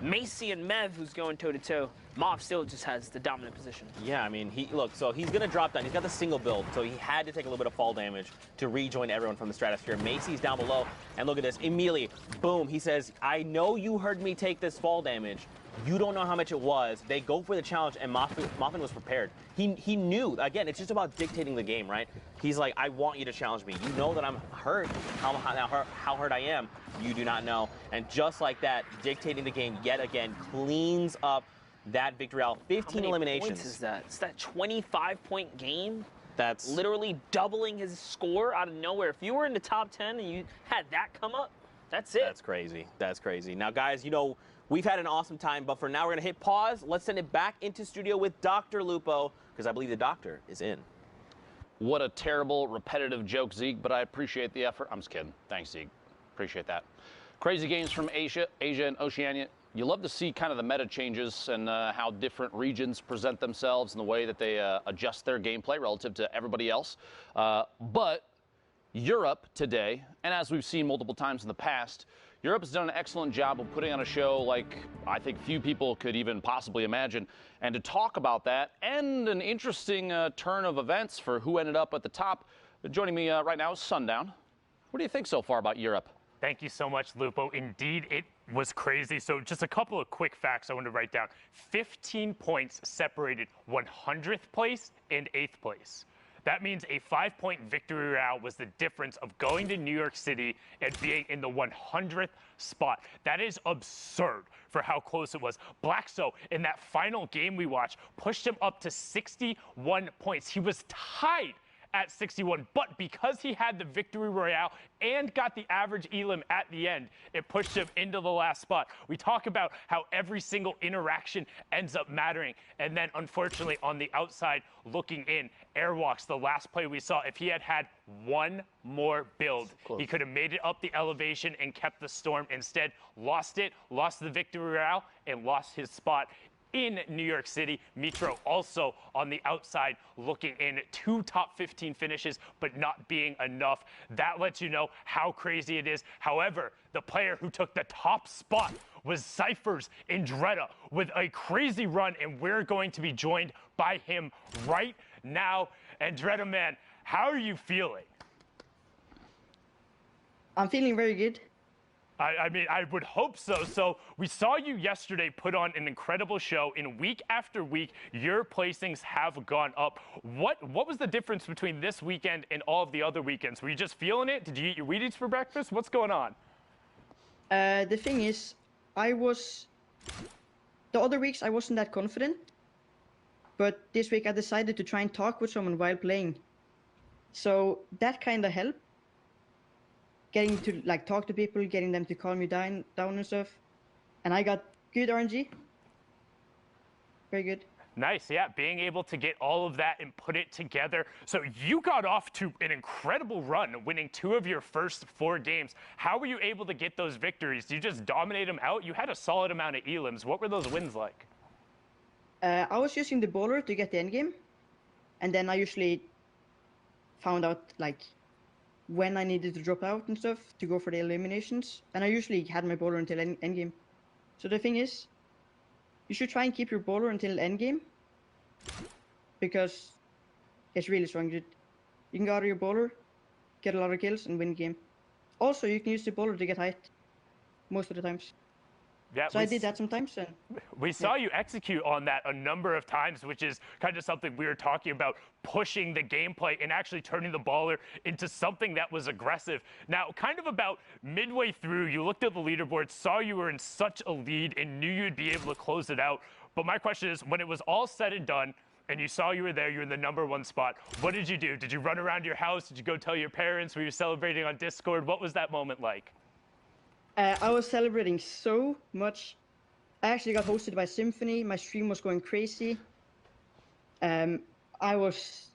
Macy and Mev who's going toe-to-toe. Moff still just has the dominant position. Yeah, I mean, so he's going to drop down. He's got the single build, so he had to take a little bit of fall damage to rejoin everyone from the stratosphere. Macy's down below, and look at this. Immediately, boom, he says, I know you heard me take this fall damage. You don't know how much it was. They go for the challenge, and Moffin was prepared. He knew. Again, it's just about dictating the game, right? He's like, I want you to challenge me. You know that I'm hurt, how hurt I am. You do not know. And just like that, dictating the game yet again, cleans up that victory out. 15 eliminations. Points is that? It's that 25-point game. That's literally doubling his score out of nowhere. If you were in the top 10 and you had that come up, that's it. That's crazy. That's crazy. Now, guys, you know, We've had an awesome time, but for now, we're going to hit pause. Let's send it back into studio with Dr. Lupo, because I believe the doctor is in. What a terrible, repetitive joke, Zeke, but I appreciate the effort. I'm just kidding. Thanks, Zeke. Appreciate that. Crazy games from Asia and Oceania. You love to see kind of the meta changes and how different regions present themselves and the way that they adjust their gameplay relative to everybody else. But Europe today, and as we've seen multiple times in the past, Europe has done an excellent job of putting on a show like I think few people could even possibly imagine. And to talk about that and an interesting turn of events for who ended up at the top, joining me right now is Sundown. What do you think so far about Europe? Thank you so much, Lupo. Indeed, it was crazy. So just a couple of quick facts I want to write down. 15 points separated 100th place and 8th place. That means a 5-point victory royale was the difference of going to New York City and being in the 100th spot. That is absurd for how close it was. Blackso, in that final game we watched, pushed him up to 61 points. He was tied at 61, but because he had the victory royale and got the average elim at the end, it pushed him into the last spot. We talk about how every single interaction ends up mattering, and then unfortunately on the outside looking in, Airwalks, the last play we saw, if he had had one more build, he could have made it up the elevation and kept the storm. Instead, lost it, lost the victory royale, and lost his spot in New York City. Mitro also on the outside looking in, 2 top 15 finishes, but not being enough. That lets you know how crazy it is. However, the player who took the top spot was Cypher's Andretta with a crazy run, and we're going to be joined by him right now. Andretta, man, how are you feeling? I'm feeling very good. I mean, I would hope so. So we saw you yesterday put on an incredible show, and week after week, your placings have gone up. What was the difference between this weekend and all of the other weekends? Were you just feeling it? Did you eat your Wheaties for breakfast? What's going on? The thing is, the other weeks I wasn't that confident, but this week I decided to try and talk with someone while playing. So that kind of helped. Getting to like talk to people, getting them to calm you down and stuff. And I got good RNG. Very good. Nice, yeah, being able to get all of that and put it together. So you got off to an incredible run, winning 2 of your first 4 games. How were you able to get those victories? Did you just dominate them out? You had a solid amount of elims. What were those wins like? I was using the bowler to get the end game. And then I usually found out like when I needed to drop out and stuff to go for the eliminations. And I usually had my bowler until endgame. So the thing is, you should try and keep your bowler until endgame, because it's really strong. You can go out of your bowler, get a lot of kills, and win the game. Also, you can use the bowler to get height most of the times. Yeah, so I did that sometimes. And we saw you execute on that a number of times, which is kind of something we were talking about, pushing the gameplay and actually turning the baller into something that was aggressive. Now, kind of about midway through, you looked at the leaderboard, saw you were in such a lead and knew you'd be able to close it out. But my question is, when it was all said and done, and you saw you were there, you're in the #1 spot, what did you do? Did you run around your house? Did you go tell your parents? Were you celebrating on Discord? What was that moment like? I was celebrating so much. I actually got hosted by Symphony. My stream was going crazy. I was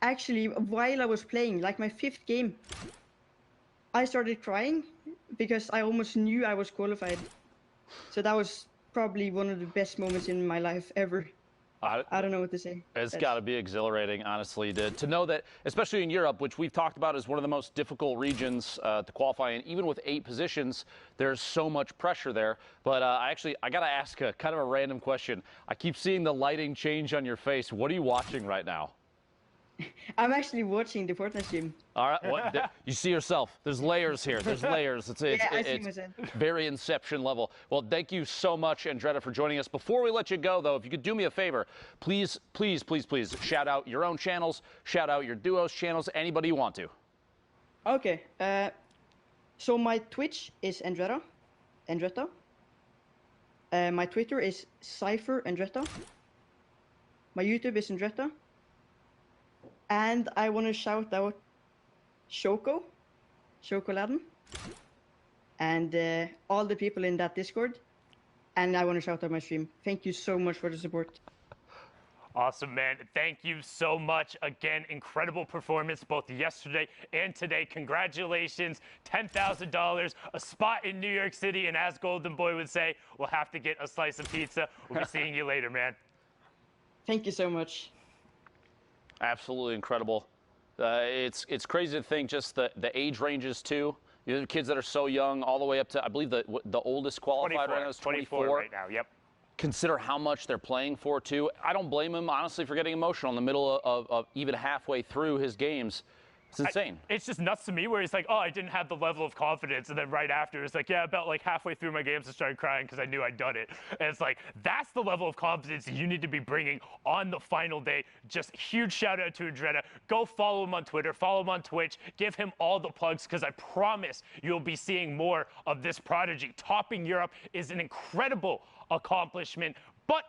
actually, while I was playing, like my 5th game, I started crying because I almost knew I was qualified. So that was probably one of the best moments in my life ever. I don't know what to say. It's got to be exhilarating, honestly, to know that, especially in Europe, which we've talked about as one of the most difficult regions to qualify in. Even with 8 positions, there's so much pressure there. But I got to ask a kind of a random question. I keep seeing the lighting change on your face. What are you watching right now? I'm actually watching the Fortnite stream. All right, you see yourself. There's layers here. There's layers. It's very Inception level. Well, thank you so much, Andretta, for joining us. Before we let you go, though, if you could do me a favor, please, please, please, please shout out your own channels, shout out your duo's channels, anybody you want to. Okay. So my Twitch is Andretta. My Twitter is Cypher Andretta. My YouTube is Andretta. And I want to shout out Shoko Laden, and all the people in that Discord. And I want to shout out my stream. Thank you so much for the support. Awesome, man. Thank you so much. Again, incredible performance both yesterday and today. Congratulations. $10,000, a spot in New York City. And as Golden Boy would say, we'll have to get a slice of pizza. We'll be seeing you later, man. Thank you so much. Absolutely incredible. It's crazy to think just the age ranges, too. You know, the kids that are so young, all the way up to, I believe, the oldest qualified right now is 24 right now, yep. Consider how much they're playing for, too. I don't blame him, honestly, for getting emotional in the middle of even halfway through his games. It's insane. It's just nuts to me where he's like, oh, I didn't have the level of confidence. And then right after, it's like, yeah, about like halfway through my games, I started crying because I knew I'd done it. And it's like, that's the level of confidence you need to be bringing on the final day. Just huge shout out to Andretta. Go follow him on Twitter, follow him on Twitch, give him all the plugs because I promise you'll be seeing more of this prodigy. Topping Europe is an incredible accomplishment, but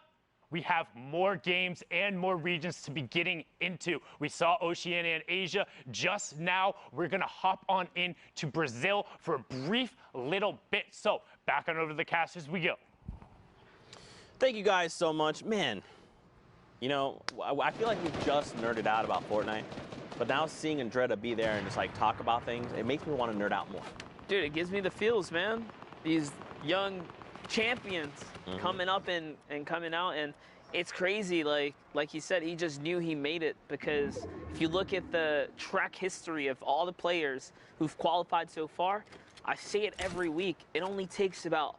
we have more games and more regions to be getting into. We saw Oceania and Asia just now. We're going to hop on in to Brazil for a brief little bit. So back on over to the cast as we go. Thank you guys so much. Man, you know, I feel like we've just nerded out about Fortnite, but now seeing Andretta be there and just like talk about things, it makes me want to nerd out more. Dude, it gives me the feels, man. These young champions coming up and coming out, and it's crazy. Like he said, he just knew he made it, because if you look at the track history of all the players who've qualified so far, I say it every week, it only takes about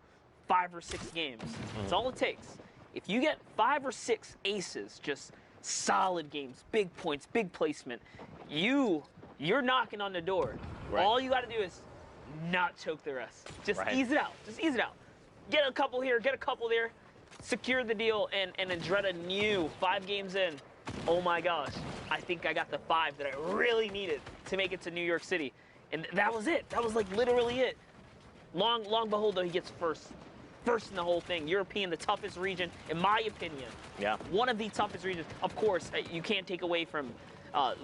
5 or 6 games. That's all it takes. If you get 5 or 6 aces, just solid games, big points, big placement, you're knocking on the door. Right. All you got to do is not choke the rest. Just ease it out. Just ease it out. Get a couple here, get a couple there, secure the deal, and Andretta knew 5 games in, oh my gosh, I think I got the 5 that I really needed to make it to New York City. And that was it. That was like literally it. Long behold, though, he gets first in the whole thing. European, the toughest region, in my opinion. Yeah. One of the toughest regions. Of course, you can't take away from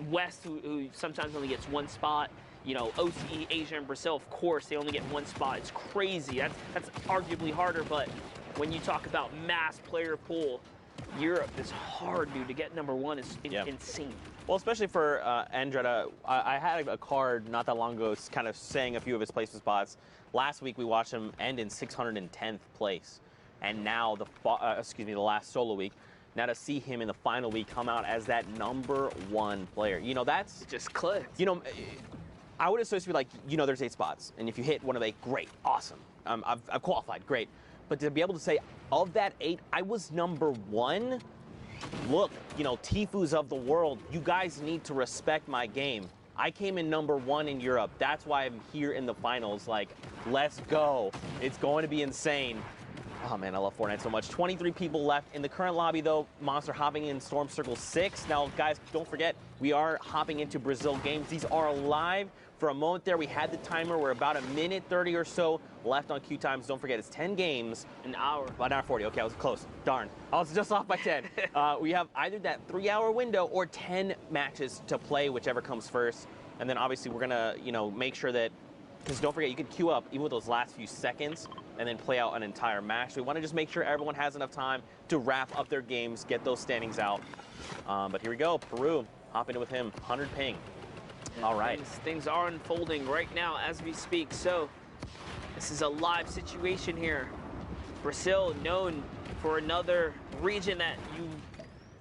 West, who sometimes only gets 1 spot. You know, OCE, Asia, and Brazil, of course, they only get 1 spot. It's crazy. That's arguably harder, but when you talk about mass player pool, Europe is hard, dude. To get #1 is insane. Well, especially for Andretta, I had a card not that long ago kind of saying a few of his placement spots. Last week, we watched him end in 610th place. And now, the last solo week, now to see him in the final week come out as that #1 player. You know, that's... It just clicked. You know... I would associate like, you know, there's 8 spots, and if you hit one of 8, great, awesome. I've qualified, great. But to be able to say, of that 8, I was #1, look, you know, Tifus of the world, you guys need to respect my game. I came in #1 in Europe. That's why I'm here in the finals. Like, let's go. It's going to be insane. Oh, man, I love Fortnite so much. 23 people left. In the current lobby, though, Monster hopping in Storm Circle 6. Now, guys, don't forget, we are hopping into Brazil games. These are live. For a moment there, we had the timer. We're about 1:30 or so left on queue times. Don't forget, it's 10 games. An hour. About an hour 40. Okay, I was close. Darn. I was just off by 10. We have either that 3-hour window or 10 matches to play, whichever comes first. And then, obviously, we're going to, you know, make sure that... Because don't forget, you can queue up even with those last few seconds and then play out an entire match. So we want to just make sure everyone has enough time to wrap up their games, get those standings out. But here we go. Peru, hop into with him. 100 ping. All right. Things are unfolding right now as we speak. So this is a live situation here. Brazil, known for another region that you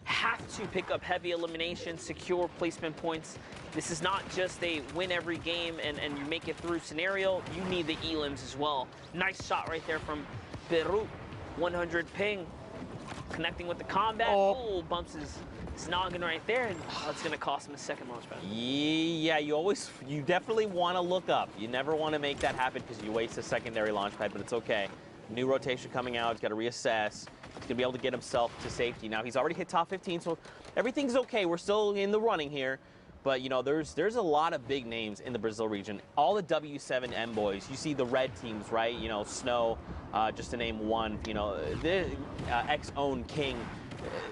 have to pick up heavy elimination, secure placement points. This is not just a win every game and you make it through scenario. You need the elims as well. Nice shot right there from Peru. 100 ping. Connecting with the combat. Oh, bumps his noggin right there, and it's going to cost him a second launch pad. Yeah, you definitely want to look up. You never want to make that happen because you waste a secondary launch pad, but it's okay. New rotation coming out. He's got to reassess. He's going to be able to get himself to safety. Now, he's already hit top 15, so everything's okay. We're still in the running here. But, you know, there's a lot of big names in the Brazil region. All the W7M boys. You see the red teams, right? You know, Snow, just to name one. You know, the X-Own King.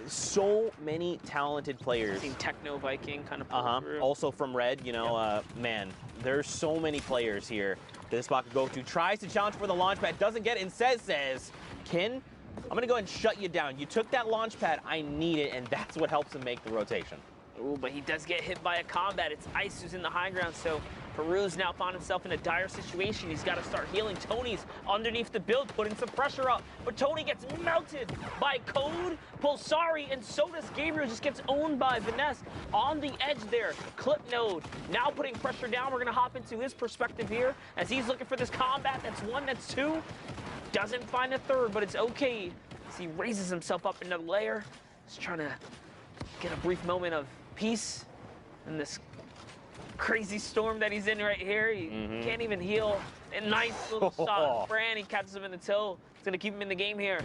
So many talented players. Seen Techno Viking kind of through. Also from red, you know, man, there's so many players here that this spot could go to. Tries to challenge for the launch pad, doesn't get it, and says, Kin, I'm going to go ahead and shut you down. You took that launch pad. I need it, and that's what helps him make the rotation. Ooh, but he does get hit by a combat. It's Ice who's in the high ground, so Peru's now found himself in a dire situation. He's got to start healing. Tony's underneath the build, putting some pressure up, but Tony gets melted by Code, Pulsari, and so does Gabriel. Just gets owned by Vanessa on the edge there. Clipnode now putting pressure down. We're going to hop into his perspective here as he's looking for this combat. That's one, that's two. Doesn't find a third, but it's okay as he raises himself up another layer. He's trying to get a brief moment of peace in this crazy storm that he's in right here. He can't even heal. A nice little shot. Fran, he catches him in the toe. It's going to keep him in the game here.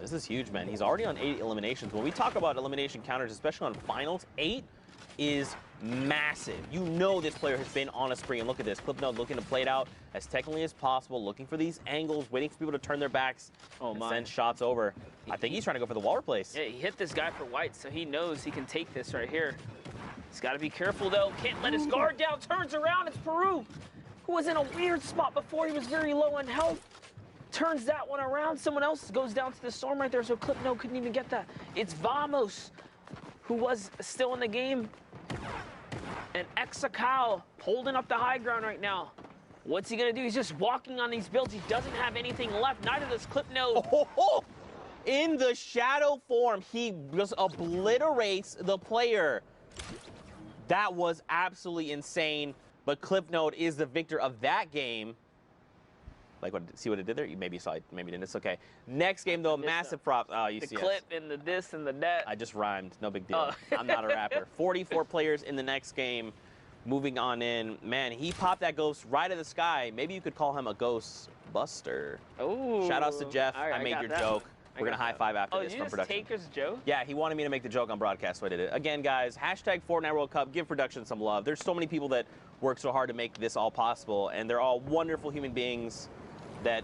This is huge, man. He's already on 8 eliminations. When we talk about elimination counters, especially on finals, 8 is massive. You know this player has been on a spree, and look at this. Clipnode looking to play it out as technically as possible, looking for these angles, waiting for people to turn their backs and send shots over. I think he's trying to go for the wall replace. Yeah, he hit this guy for white, so he knows he can take this right here. He's got to be careful, though. Can't let his guard down. Turns around. It's Peru, who was in a weird spot before. He was very low on health. Turns that one around. Someone else goes down to the storm right there, so Clipnode couldn't even get that. It's Vamos, who was still in the game. And Exakao holding up the high ground right now. What's he going to do? He's just walking on these builds. He doesn't have anything left. Neither does Clipnode. In the shadow form, he just obliterates the player. That was absolutely insane. But Clipnode is the victor of that game. Like, see what it did there? You maybe saw it, maybe didn't. It's okay. Next game, though, massive props. Oh, you see the clip and the this and the that. I just rhymed. No big deal. I'm not a rapper. 44 players in the next game. Moving on in. Man, he popped that ghost right in the sky. Maybe you could call him a ghost buster. Oh. Shout outs to Jeff. I made your joke. We're going to high five after this from production. Oh, did you just take his joke? Yeah, he wanted me to make the joke on broadcast, so I did it. Again, guys, hashtag Fortnite World Cup. Give production some love. There's so many people that work so hard to make this all possible, and they're all wonderful human beings that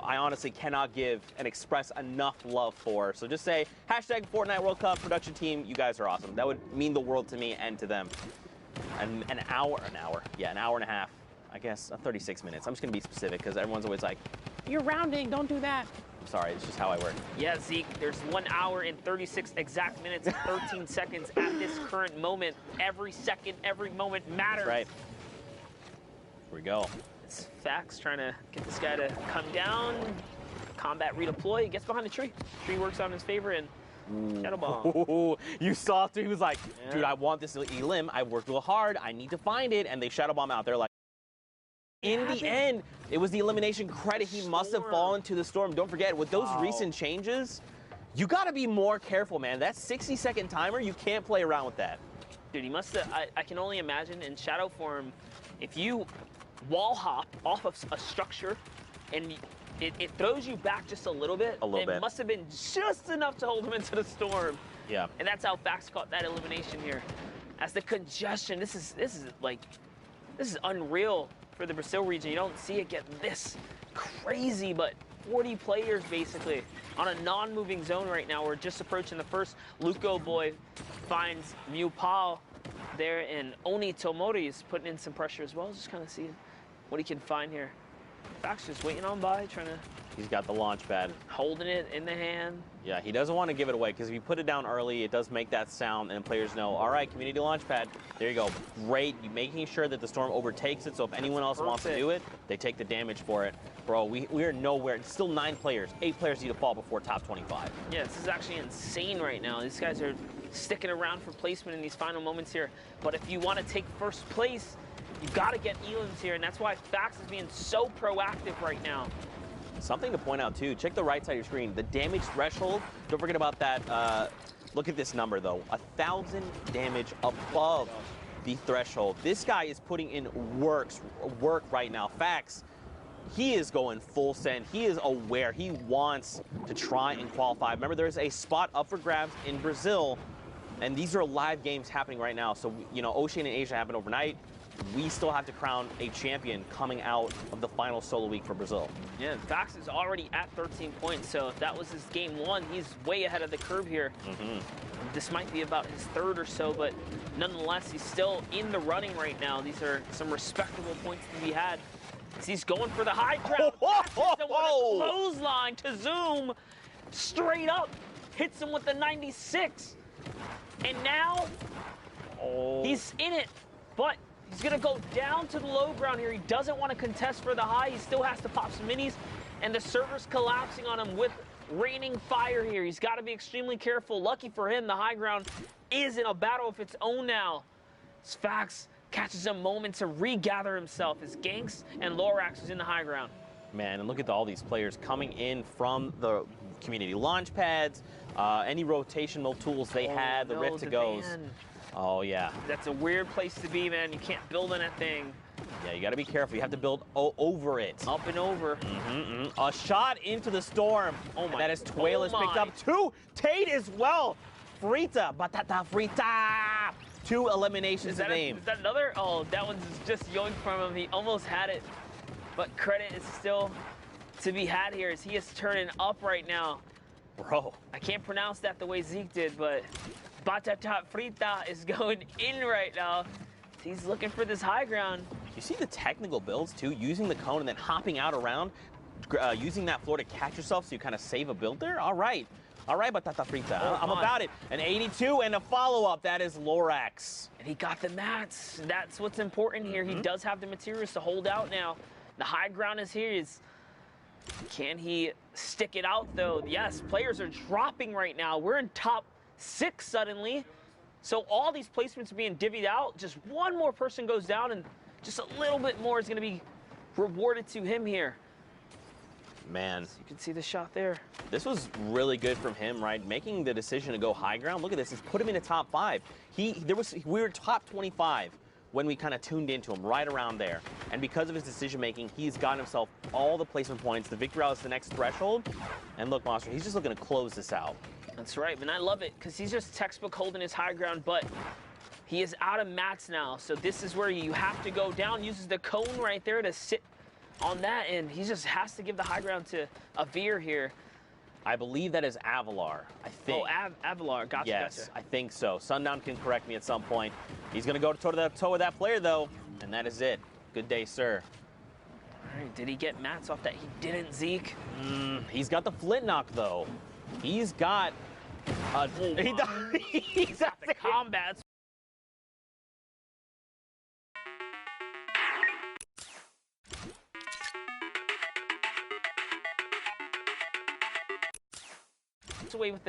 I honestly cannot give and express enough love for. So just say, hashtag Fortnite World Cup production team. You guys are awesome. That would mean the world to me and to them. And an hour and a half. I guess 36 minutes. I'm just going to be specific because everyone's always like, you're rounding, don't do that. I'm sorry, it's just how I work. Yeah, Zeke, there's 1 hour and 36 exact minutes and 13 seconds at this current moment. Every second, every moment matters. That's right. Here we go. It's Fax trying to get this guy to come down. Combat redeploy. He gets behind the tree. Tree works on his favor and Shadow Bomb. You saw it too. He was like, dude, I want this elim. I worked real hard. I need to find it. And they Shadow Bomb out there like, in the end, it was the elimination credit. He must have fallen to the storm. Don't forget, with those recent changes, you got to be more careful, man. That 60-second timer, you can't play around with that. Dude, he must have, I can only imagine in shadow form, if you wall hop off of a structure and it throws you back just a little bit. It must have been just enough to hold him into the storm. Yeah. And that's how Fax caught that elimination here. As the congestion, this is unreal for the Brazil region. You don't see it get this crazy, but 40 players basically on a non-moving zone right now. We're just approaching the first. Luco Boy finds Mew Pao there, and Oni Tomori is putting in some pressure as well. Just kind of seeing what he can find here. Fax just waiting on by, trying to... He's got the launch pad. Holding it in the hand. Yeah, he doesn't want to give it away because if you put it down early, it does make that sound and players know, all right, community launch pad, there you go. Great, you're making sure that the storm overtakes it, so if anyone else wants to do it, they take the damage for it. Bro, we are nowhere. It's still 9 players. 8 players need to fall before top 25. Yeah, this is actually insane right now. These guys are sticking around for placement in these final moments here. But if you want to take first place, you got to get elims here, and that's why Fax is being so proactive right now. Something to point out, too, check the right side of your screen. The damage threshold, don't forget about that. Look at this number, though. 1,000 damage above the threshold. This guy is putting in work right now. Fax, he is going full send. He is aware. He wants to try and qualify. Remember, there's a spot up for grabs in Brazil, and these are live games happening right now. So, you know, Oceania and Asia happened overnight. We still have to crown a champion coming out of the final solo week for Brazil. Yeah, Fax is already at 13 points, so if that was his game 1, he's way ahead of the curve here. This might be about his 3rd or so, but nonetheless, he's still in the running right now. These are some respectable points to be had. He's going for the high ground. Catches him with a clothesline to Zoom. Straight up. Hits him with the 96. And now he's in it. But he's going to go down to the low ground here. He doesn't want to contest for the high. He still has to pop some minis. And the server's collapsing on him with raining fire here. He's got to be extremely careful. Lucky for him, the high ground is in a battle of its own now. Sfax catches a moment to regather himself as Ganks and Lorax is in the high ground. Man, and look at all these players coming in from the community launch pads, any rotational tools they had, the Rift to Goes. Oh, yeah. That's a weird place to be, man. You can't build on that thing. Yeah, you got to be careful. You have to build over it. Up and over. A shot into the storm. Oh, my. That is Tuelis picked up 2. Tate as well. Frita. Batata Frita. 2 eliminations to name. Is that another? Oh, that one's just yoinked from him. He almost had it. But credit is still to be had here as he is turning up right now. Bro. I can't pronounce that the way Zeke did, but Batata Frita is going in right now. He's looking for this high ground. You see the technical builds, too? Using the cone and then hopping out around, using that floor to catch yourself so you kind of save a build there? All right. All right, Batata Frita. I'm about it. An 82 and a follow-up. That is Lorax. And he got the mats. That's what's important here. He does have the materials to hold out now. The high ground is here. Can he stick it out, though? Yes, players are dropping right now. We're in top 6 suddenly. So all these placements are being divvied out. Just one more person goes down, and just a little bit more is going to be rewarded to him here. Man. So you can see the shot there. This was really good from him, right? Making the decision to go high ground. Look at this. It's put him in the top 5. We were top 25 when we kind of tuned into him, right around there. And because of his decision-making, he's gotten himself all the placement points. The victory route is the next threshold. And look, Monster, he's just looking to close this out. That's right, and I love it because he's just textbook holding his high ground, but he is out of mats now. So this is where you have to go down, uses the cone right there to sit on that, and he just has to give the high ground to Avir here. I believe that is Avalar, I think. Oh, Avalar, gotcha, yes, gotcha. I think so. Sundown can correct me at some point. He's going to go toe-to-toe with that player, though, and that is it. Good day, sir. All right, did he get mats off that? He didn't, Zeke. He's got the flint knock, though. He's got... he's got the combats. Away with the